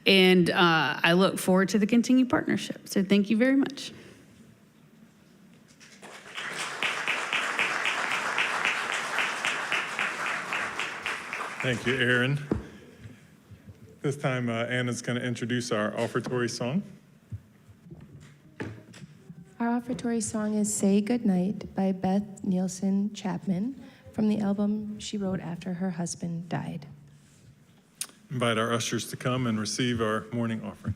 Speaker 18: And I look forward to the continued partnership. So thank you very much.
Speaker 3: Thank you, Aaron. This time, Anna's going to introduce our offertory song.
Speaker 1: Our offertory song is Say Goodnight by Beth Nielsen Chapman from the album she wrote after her husband died.
Speaker 3: Invite our ushers to come and receive our morning offering.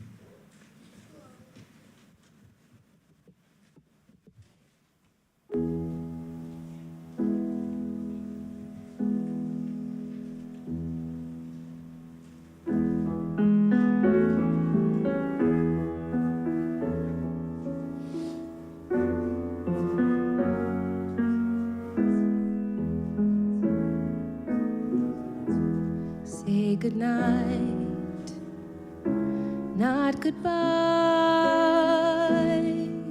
Speaker 1: Say goodnight, not goodbye.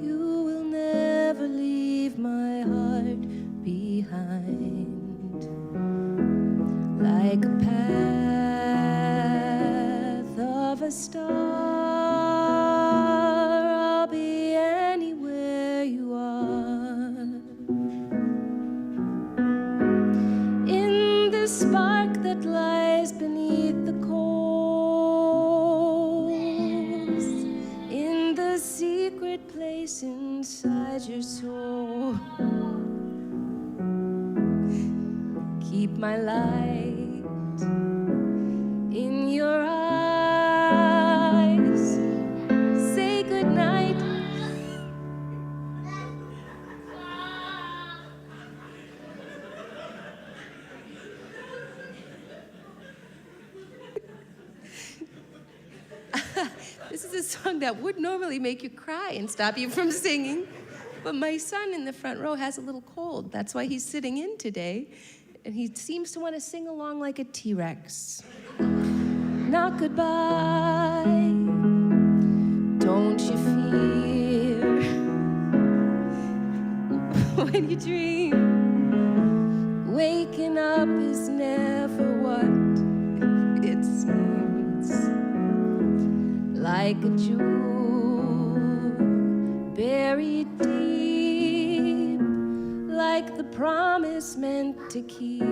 Speaker 1: You will never leave my heart behind. Like a path of a star, I'll be anywhere you are. In the spark that lies beneath the coals, in the secret place inside your soul, keep my light in your eyes. Say goodnight. This is a song that would normally make you cry and stop you from singing, but my son in the front row has a little cold. That's why he's sitting in today, and he seems to want to sing along like a T-Rex. Not goodbye, don't you fear when you dream. Waking up is never what it seems. Like a jewel buried deep, like the promise meant to keep.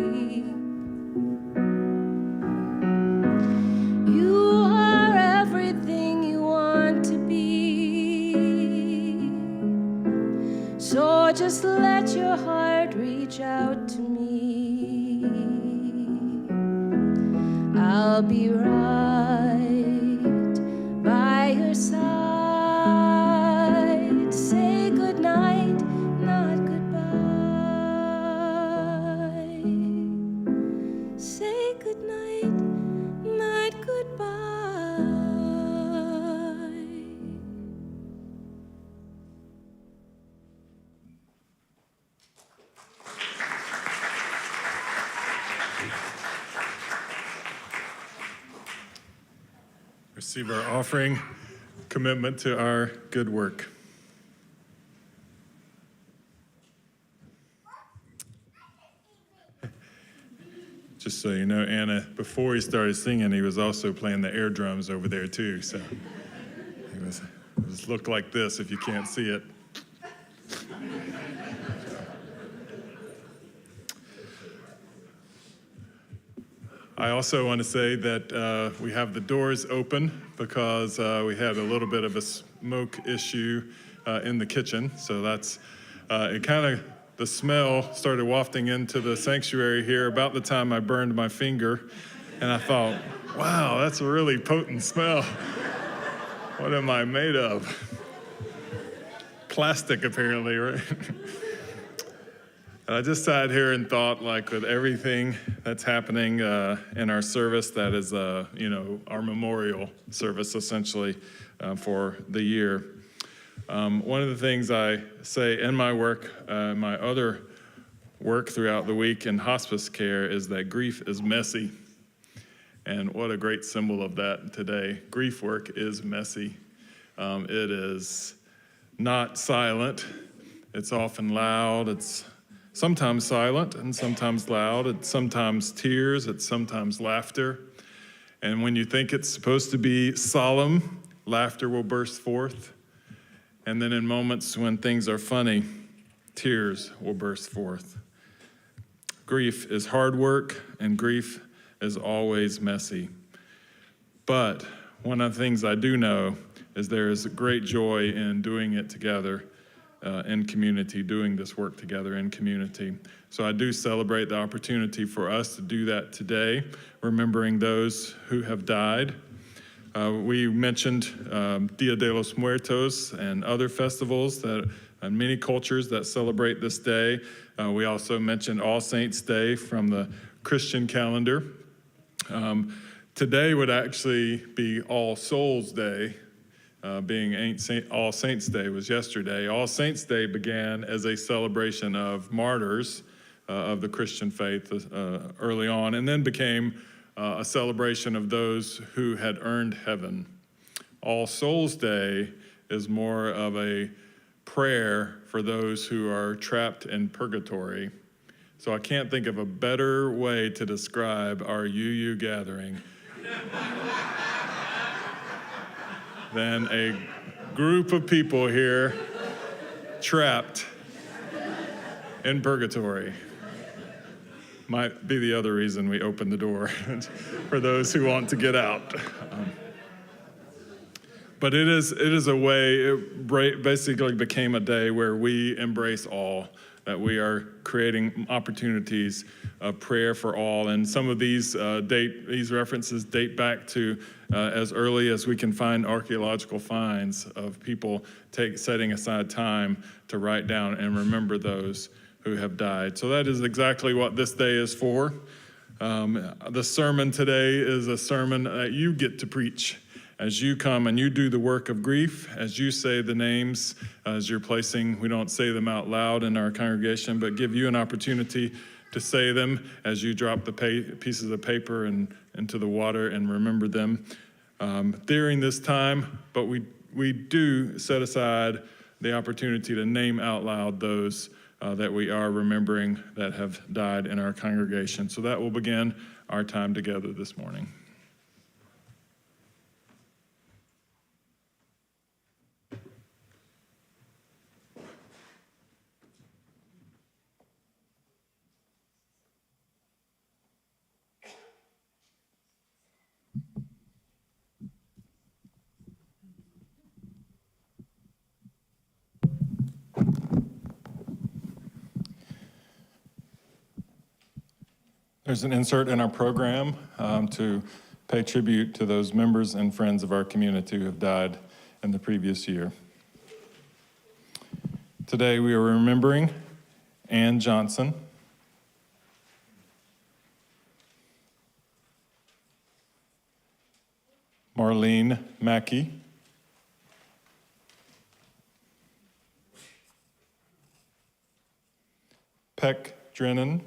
Speaker 1: You are everything you want to be, so just let your heart reach out to me. I'll be right by your side. Say goodnight, not goodbye. Say goodnight, not goodbye.
Speaker 3: Receive our offering, commitment to our good work. Just so you know, Anna, before he started singing, he was also playing the air drums over there too. So it looked like this if you can't see it. I also want to say that we have the doors open because we had a little bit of a smoke issue in the kitchen. So that's, the smell started wafting into the sanctuary here about the time I burned my finger. And I thought, wow, that's a really potent smell. What am I made of? Plastic, apparently, right? And I just sat here and thought, like, with everything that's happening in our service, that is, our memorial service, essentially, for the year. One of the things I say in my work, my other work throughout the week in hospice care, is that grief is messy. And what a great symbol of that today. Grief work is messy. It is not silent. It's often loud. It's sometimes silent and sometimes loud. It's sometimes tears. It's sometimes laughter. And when you think it's supposed to be solemn, laughter will burst forth. And then in moments when things are funny, tears will burst forth. Grief is hard work, and grief is always messy. But one of the things I do know is there is great joy in doing it together in community, doing this work together in community. So I do celebrate the opportunity for us to do that today, remembering those who have died. We mentioned Dia de los Muertos and other festivals and many cultures that celebrate this day. We also mentioned All Saints' Day from the Christian calendar. Today would actually be All Souls' Day, being All Saints' Day was yesterday. All Saints' Day began as a celebration of martyrs of the Christian faith early on, and then became a celebration of those who had earned heaven. All Souls' Day is more of a prayer for those who are trapped in purgatory. So I can't think of a better way to describe our UU gathering than a group of people here trapped in purgatory. Might be the other reason we opened the door for those who want to get out. But it is a way, it basically became a day where we embrace all, that we are creating opportunities of prayer for all. And some of these references date back to as early as we can find archaeological finds of people setting aside time to write down and remember those who have died. So that is exactly what this day is for. The sermon today is a sermon that you get to preach as you come and you do the work of grief, as you say the names, as you're placing, we don't say them out loud in our congregation, but give you an opportunity to say them as you drop the pieces of paper into the water and remember them during this time. But we do set aside the opportunity to name out loud those that we are remembering that have died in our congregation. So that will begin our time together this morning. There's an insert in our program to pay tribute to those members and friends of our community who have died in the previous year. Today we are remembering Ann Johnson, Marlene Mackey, Peck Drennan,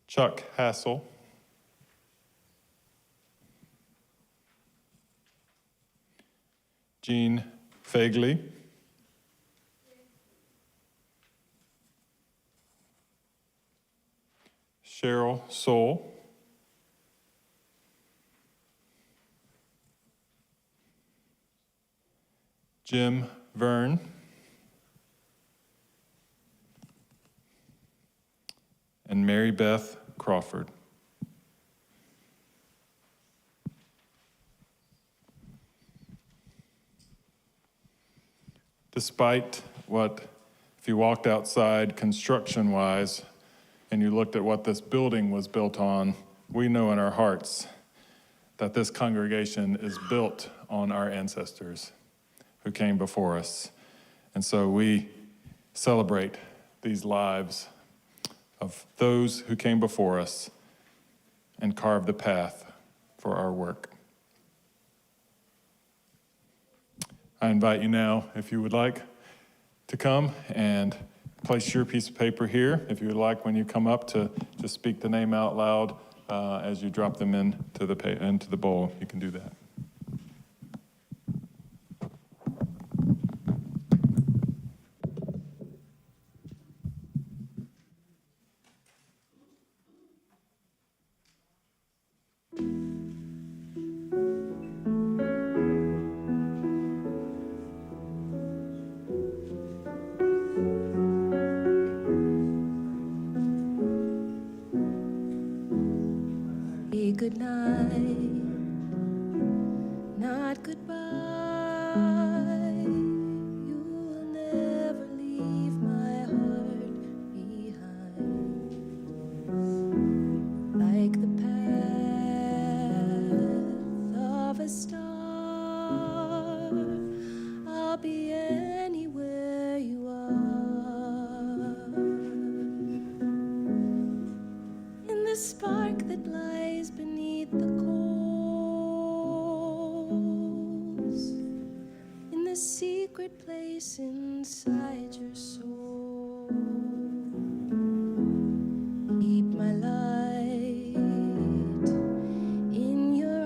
Speaker 3: Chuck Hassel, Jean Fagley, Cheryl Soule, Jim Verne, and Mary Beth Crawford. Despite what, if you walked outside construction-wise and you looked at what this building was built on, we know in our hearts that this congregation is built on our ancestors who came before us. And so we celebrate these lives of those who came before us and carved the path for our work. I invite you now, if you would like, to come and place your piece of paper here. If you would like, when you come up, to just speak the name out loud as you drop them into the bowl, you can do that.
Speaker 1: Good night, not goodbye. You will never leave my heart behind. Like the path of a star, I'll be anywhere you are. In the spark that lies beneath the coals, in the secret place inside your soul, keep my light in your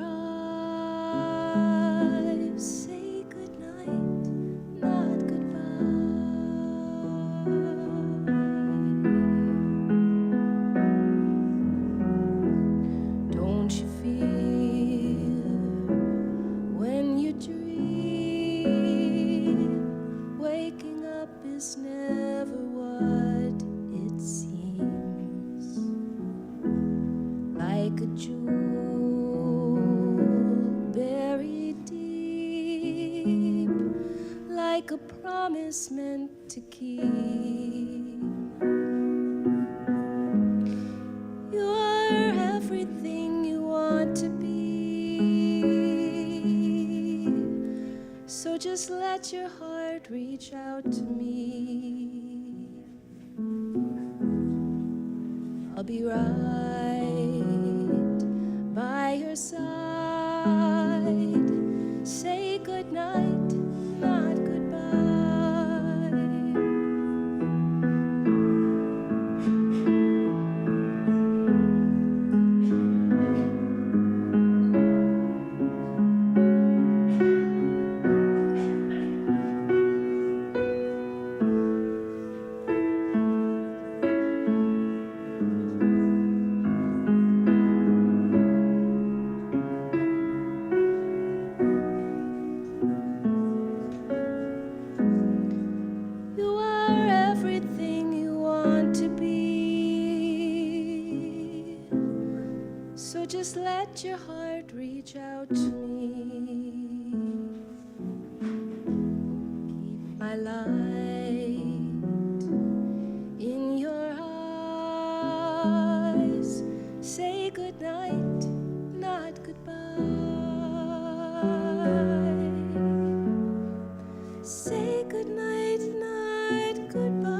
Speaker 1: eyes. Say goodnight, not goodbye. Don't you feel when you dream, waking up is never what it seems. Like a jewel buried deep, like a promise meant to keep. You are everything you want to be, so just let your heart reach out to me. I'll be right by your side. Say goodnight, not goodbye. You are everything you want to be, so just let your heart reach out to me. Keep my light in your eyes. Say goodnight, not goodbye. Say goodnight, not goodbye.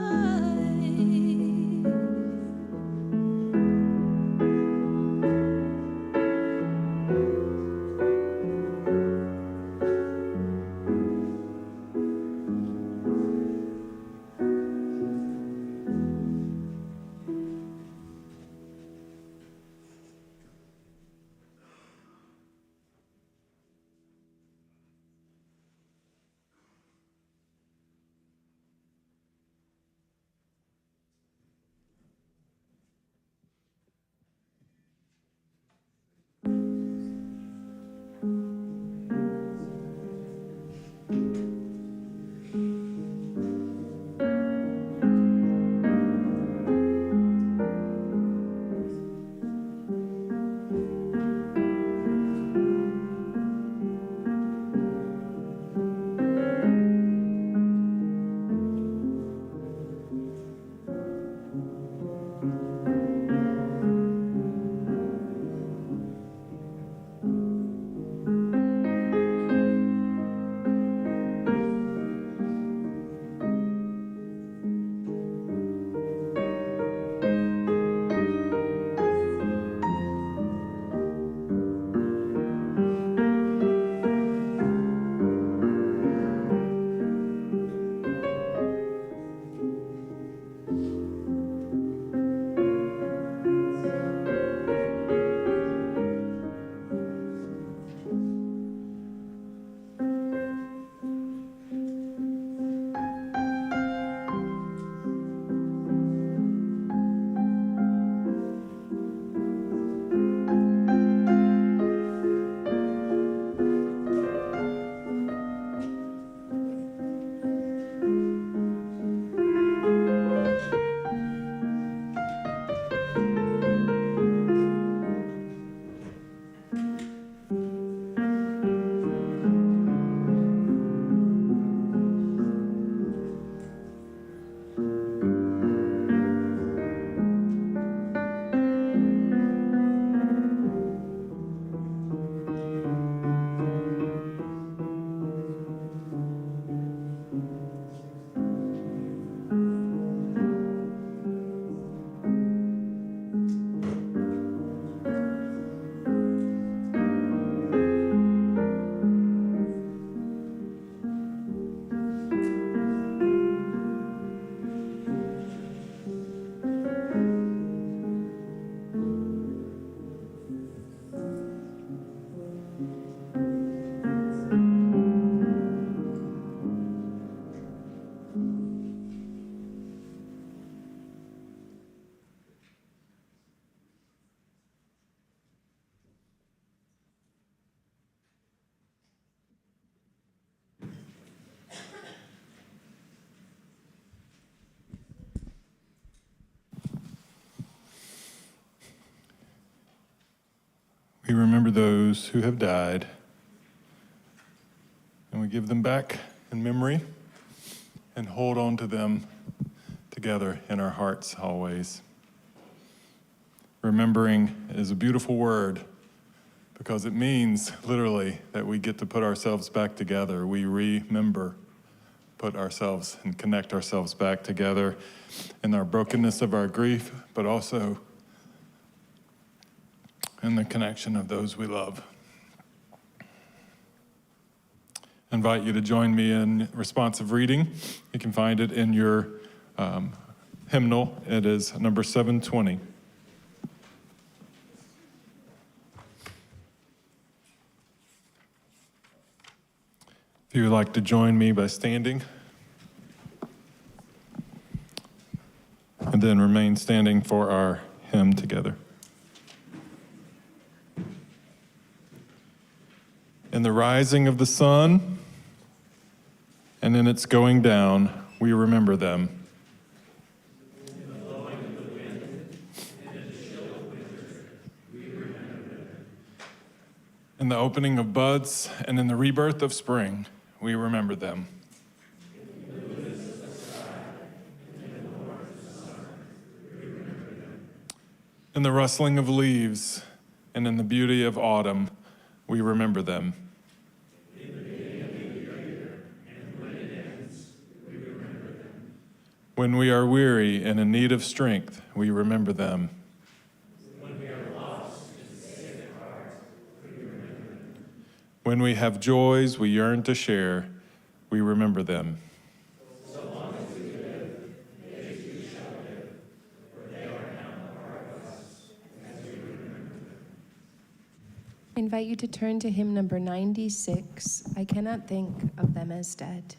Speaker 3: we remember those who have died, and we give them back in memory and hold on to them together in our hearts always. Remembering is a beautiful word because it means literally that we get to put ourselves back together. We remember, put ourselves and connect ourselves back together in our brokenness of our grief, but also in the connection of those we love. I invite you to join me in responsive reading. You can find it in your hymnal. It is number 720. If you would like to join me by standing, and then remain standing for our hymn together. In the rising of the sun and in its going down, we remember them. In the opening of buds and in the rebirth of spring, we remember them. In the rustling of leaves and in the beauty of autumn, we remember them. When we are weary and in need of strength, we remember them. When we have joys we yearn to share, we remember them. So long as we live, they too shall live, for they are now a part of us, as we remember them.
Speaker 1: I invite you to turn to hymn number 96, I Cannot Think of Them as Dead.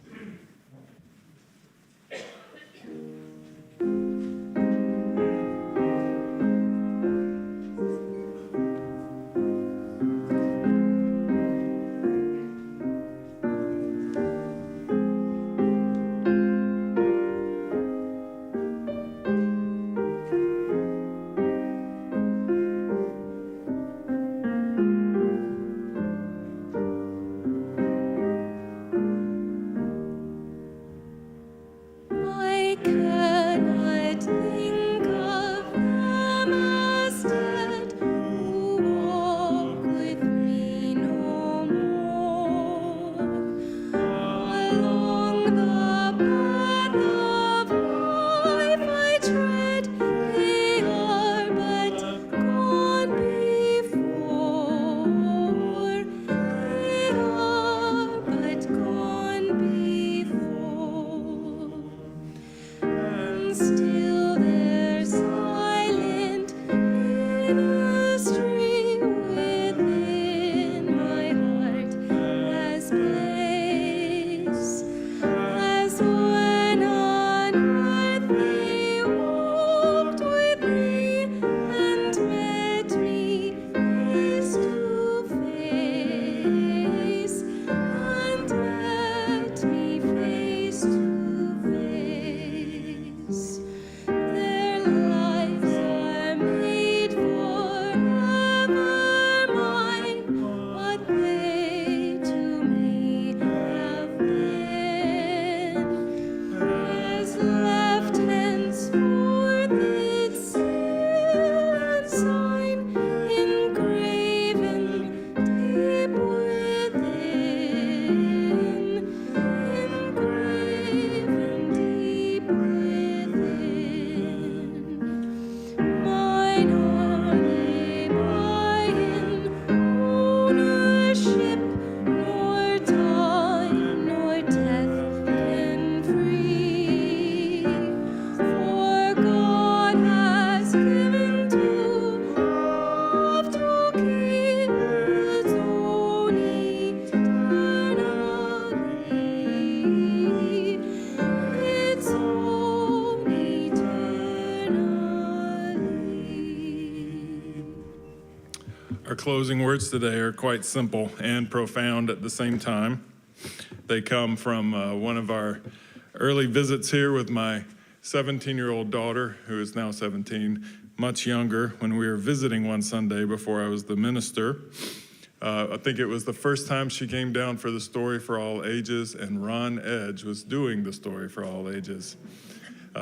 Speaker 3: Our closing words today are quite simple and profound at the same time. They come from one of our early visits here with my 17-year-old daughter, who is now 17. much younger when we were visiting one Sunday before I was the minister. I think it was the first time she came down for the Story for All Ages, and Ron Edge was doing the Story for All Ages.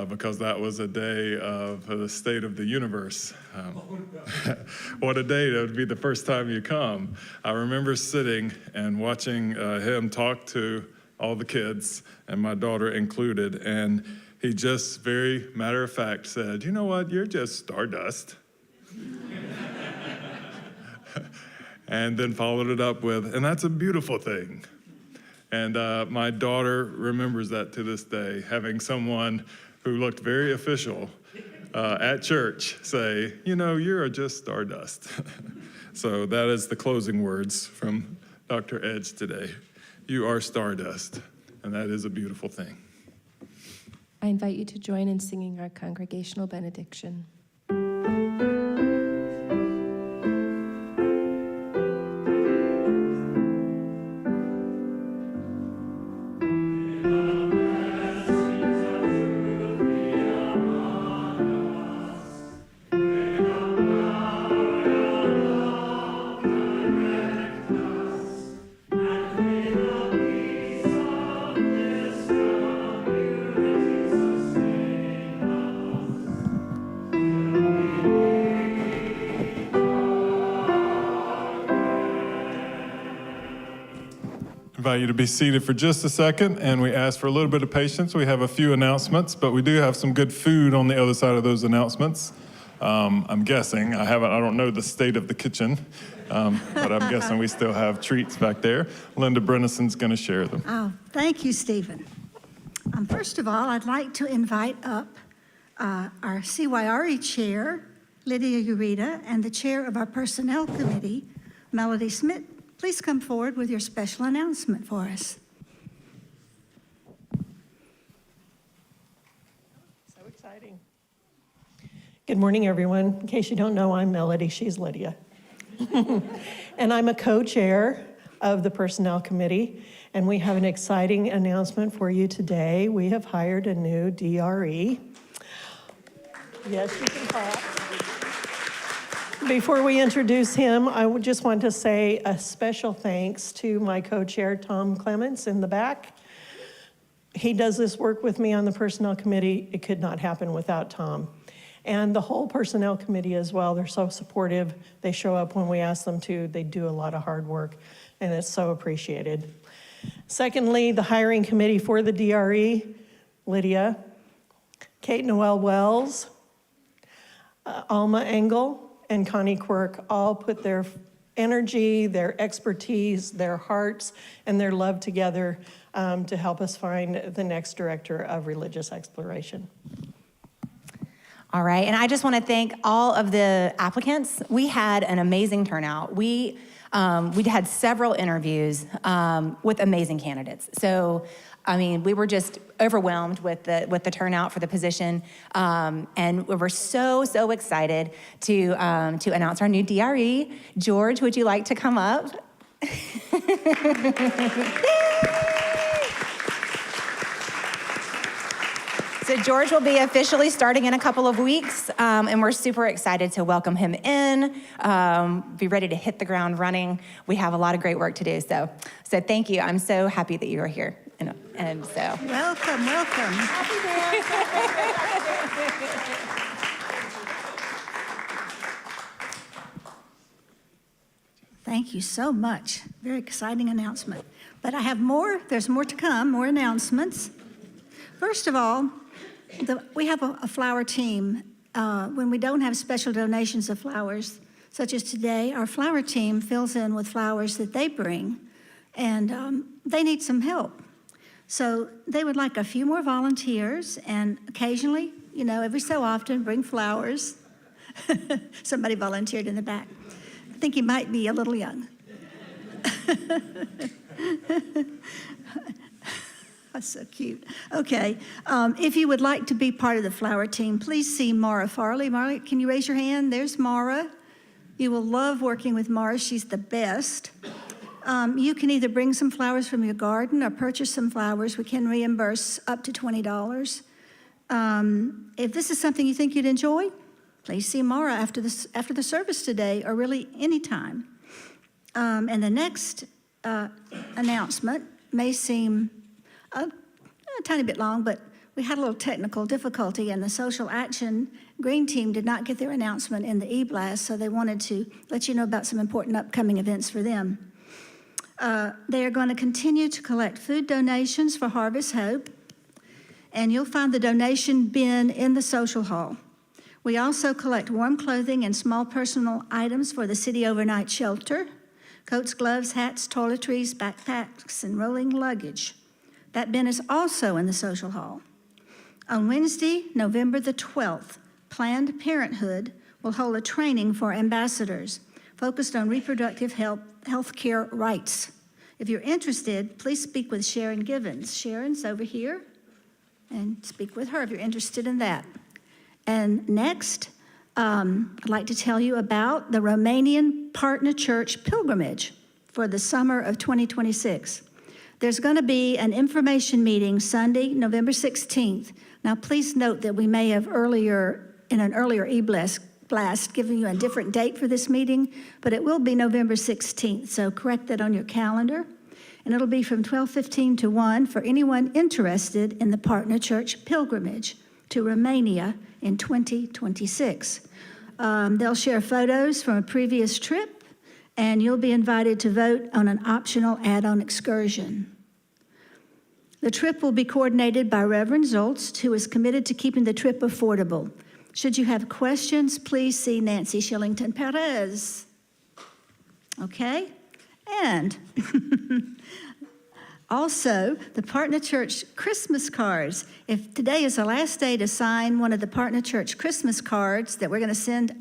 Speaker 3: Because that was a day of the state of the universe. What a day, that would be the first time you come. I remember sitting and watching him talk to all the kids, and my daughter included, and he just very matter of fact said, "You know what, you're just stardust." And then followed it up with, "And that's a beautiful thing." And my daughter remembers that to this day, having someone who looked very official at church say, "You know, you're just stardust." So that is the closing words from Dr. Edge today. You are stardust, and that is a beautiful thing.
Speaker 1: I invite you to join in singing our congregational benediction.
Speaker 3: I invite you to be seated for just a second, and we ask for a little bit of patience. We have a few announcements, but we do have some good food on the other side of those announcements. I'm guessing, I don't know the state of the kitchen, but I'm guessing we still have treats back there. Linda Brennison's going to share them.
Speaker 2: Oh, thank you, Stephen. First of all, I'd like to invite up our CYRE chair, Lydia Ureta, and the chair of our personnel committee, Melody Smith. Please come forward with your special announcement for us.
Speaker 7: So exciting. Good morning, everyone. In case you don't know, I'm Melody, she's Lydia. And I'm a co-chair of the Personnel Committee, and we have an exciting announcement for you today. We have hired a new DRE. Yes, you can clap. Before we introduce him, I would just want to say a special thanks to my co-chair, Tom Clements, in the back. He does this work with me on the Personnel Committee. It could not happen without Tom. And the whole Personnel Committee as well. They're so supportive. They show up when we ask them to. They do a lot of hard work, and it's so appreciated. Secondly, the hiring committee for the DRE, Lydia, Kate Noel Wells, Alma Engel, and Connie Quirk all put their energy, their expertise, their hearts, and their love together to help us find the next director of religious exploration.
Speaker 19: All right, and I just want to thank all of the applicants. We had an amazing turnout. We had several interviews with amazing candidates. So, I mean, we were just overwhelmed with the turnout for the position, and we were so excited to announce our new DRE. George, would you like to come up? So George will be officially starting in a couple of weeks, and we're super excited to welcome him in, be ready to hit the ground running. We have a lot of great work to do, so thank you. I'm so happy that you are here, and so.
Speaker 2: Welcome. Thank you so much. Very exciting announcement. But I have more. There's more to come, more announcements. First of all, we have a flower team. When we don't have special donations of flowers, such as today, our flower team fills in with flowers that they bring, and they need some help. So they would like a few more volunteers, and occasionally, every so often, bring flowers. Somebody volunteered in the back. I think he might be a little young. That's so cute. Okay, if you would like to be part of the flower team, please see Mara Farley. Mara, can you raise your hand? There's Mara. You will love working with Mara. She's the best. You can either bring some flowers from your garden or purchase some flowers. We can reimburse up to $20. If this is something you think you'd enjoy, please see Mara after the service today, or really anytime. And the next announcement may seem a tiny bit long, but we had a little technical difficulty, and the Social Action Green Team did not get their announcement in the e-blast, so they wanted to let you know about some important upcoming events for them. They are going to continue to collect food donations for Harvest Hope, and you'll find the donation bin in the social hall. We also collect warm clothing and small personal items for the city overnight shelter: coats, gloves, hats, toiletries, backpacks, and rolling luggage. That bin is also in the social hall. On Wednesday, November the 12th, Planned Parenthood will hold a training for ambassadors focused on reproductive health care rights. If you're interested, please speak with Sharon Givens. Sharon's over here, and speak with her if you're interested in that. And next, I'd like to tell you about the Romanian Partner Church pilgrimage for the summer of 2026. There's going to be an information meeting Sunday, November 16th. Now, please note that we may have in an earlier e-blast given you a different date for this meeting, but it will be November 16th, so correct that on your calendar. And it'll be from 12:15 to 1 for anyone interested in the Partner Church pilgrimage to Romania in 2026. They'll share photos from a previous trip, and you'll be invited to vote on an optional add-on excursion. The trip will be coordinated by Reverend Zoltz, who is committed to keeping the trip affordable. Should you have questions, please see Nancy Shillington Perez. Okay? And also, the Partner Church Christmas cards. If today is the last day to sign one of the Partner Church Christmas cards that we're going to send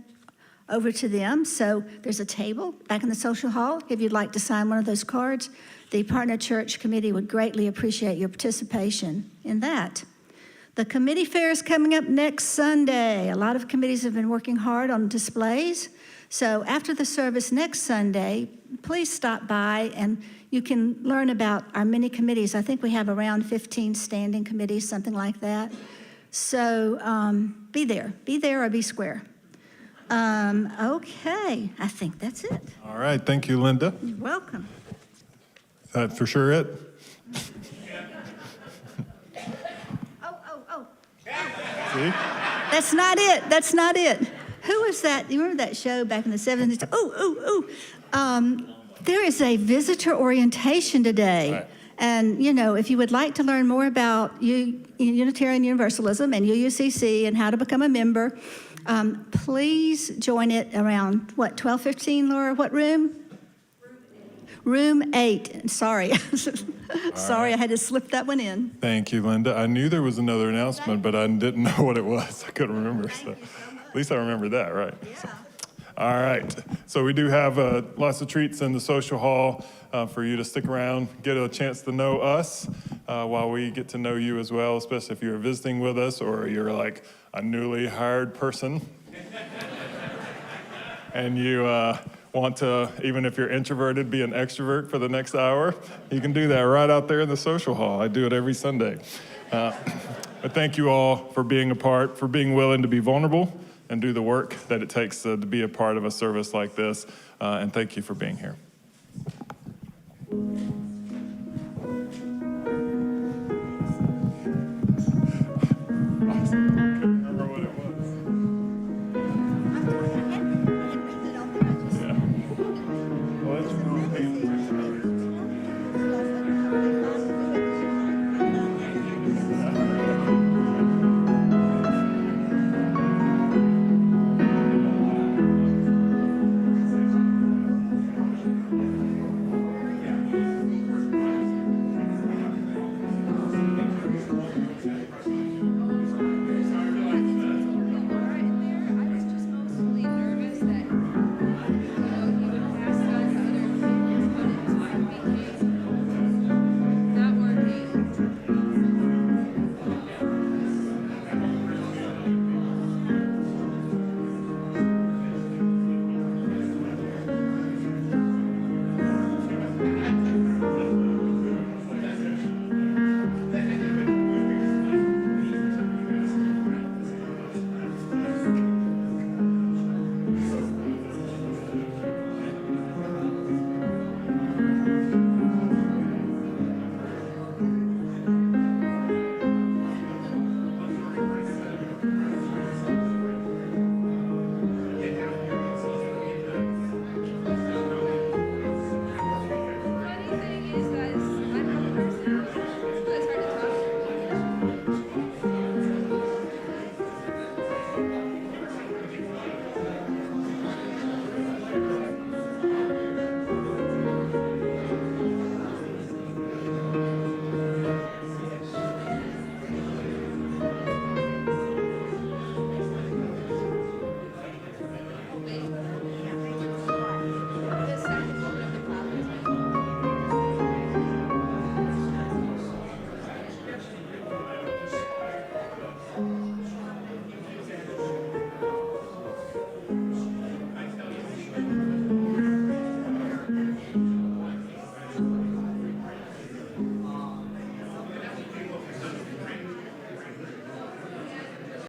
Speaker 2: over to them. So there's a table back in the social hall if you'd like to sign one of those cards. The Partner Church Committee would greatly appreciate your participation in that. The committee fair is coming up next Sunday. A lot of committees have been working hard on displays. So after the service next Sunday, please stop by and you can learn about our many committees. I think we have around 15 standing committees, something like that. So be there or be square. Okay, I think that's it.
Speaker 3: All right, thank you, Linda.
Speaker 2: You're welcome.
Speaker 3: Is that for sure it? See?
Speaker 2: That's not it. Who was that? You remember that show back in the 70s? There is a visitor orientation today.
Speaker 3: Right.
Speaker 2: And, if you would like to learn more about Unitarian Universalism and UUCC and how to become a member, please join it around, 12:15, Laura? What room? Room 8. Sorry. Sorry, I had to slip that one in.
Speaker 3: Thank you, Linda. I knew there was another announcement, but I didn't know what it was. I couldn't remember. So at least I remember that, right?
Speaker 2: Yeah.
Speaker 3: So, all right. So we do have lots of treats in the social hall for you to stick around, get a chance to know us while we get to know you as well, especially if you're visiting with us or you're like a newly hired person and you want to, even if you're introverted, be an extrovert for the next hour, you can do that right out there in the social hall. I do it every Sunday. But thank you all for being a part, for being willing to be vulnerable and do the work that it takes to be a part of a service like this. And thank you for being here. Awesome. Okay.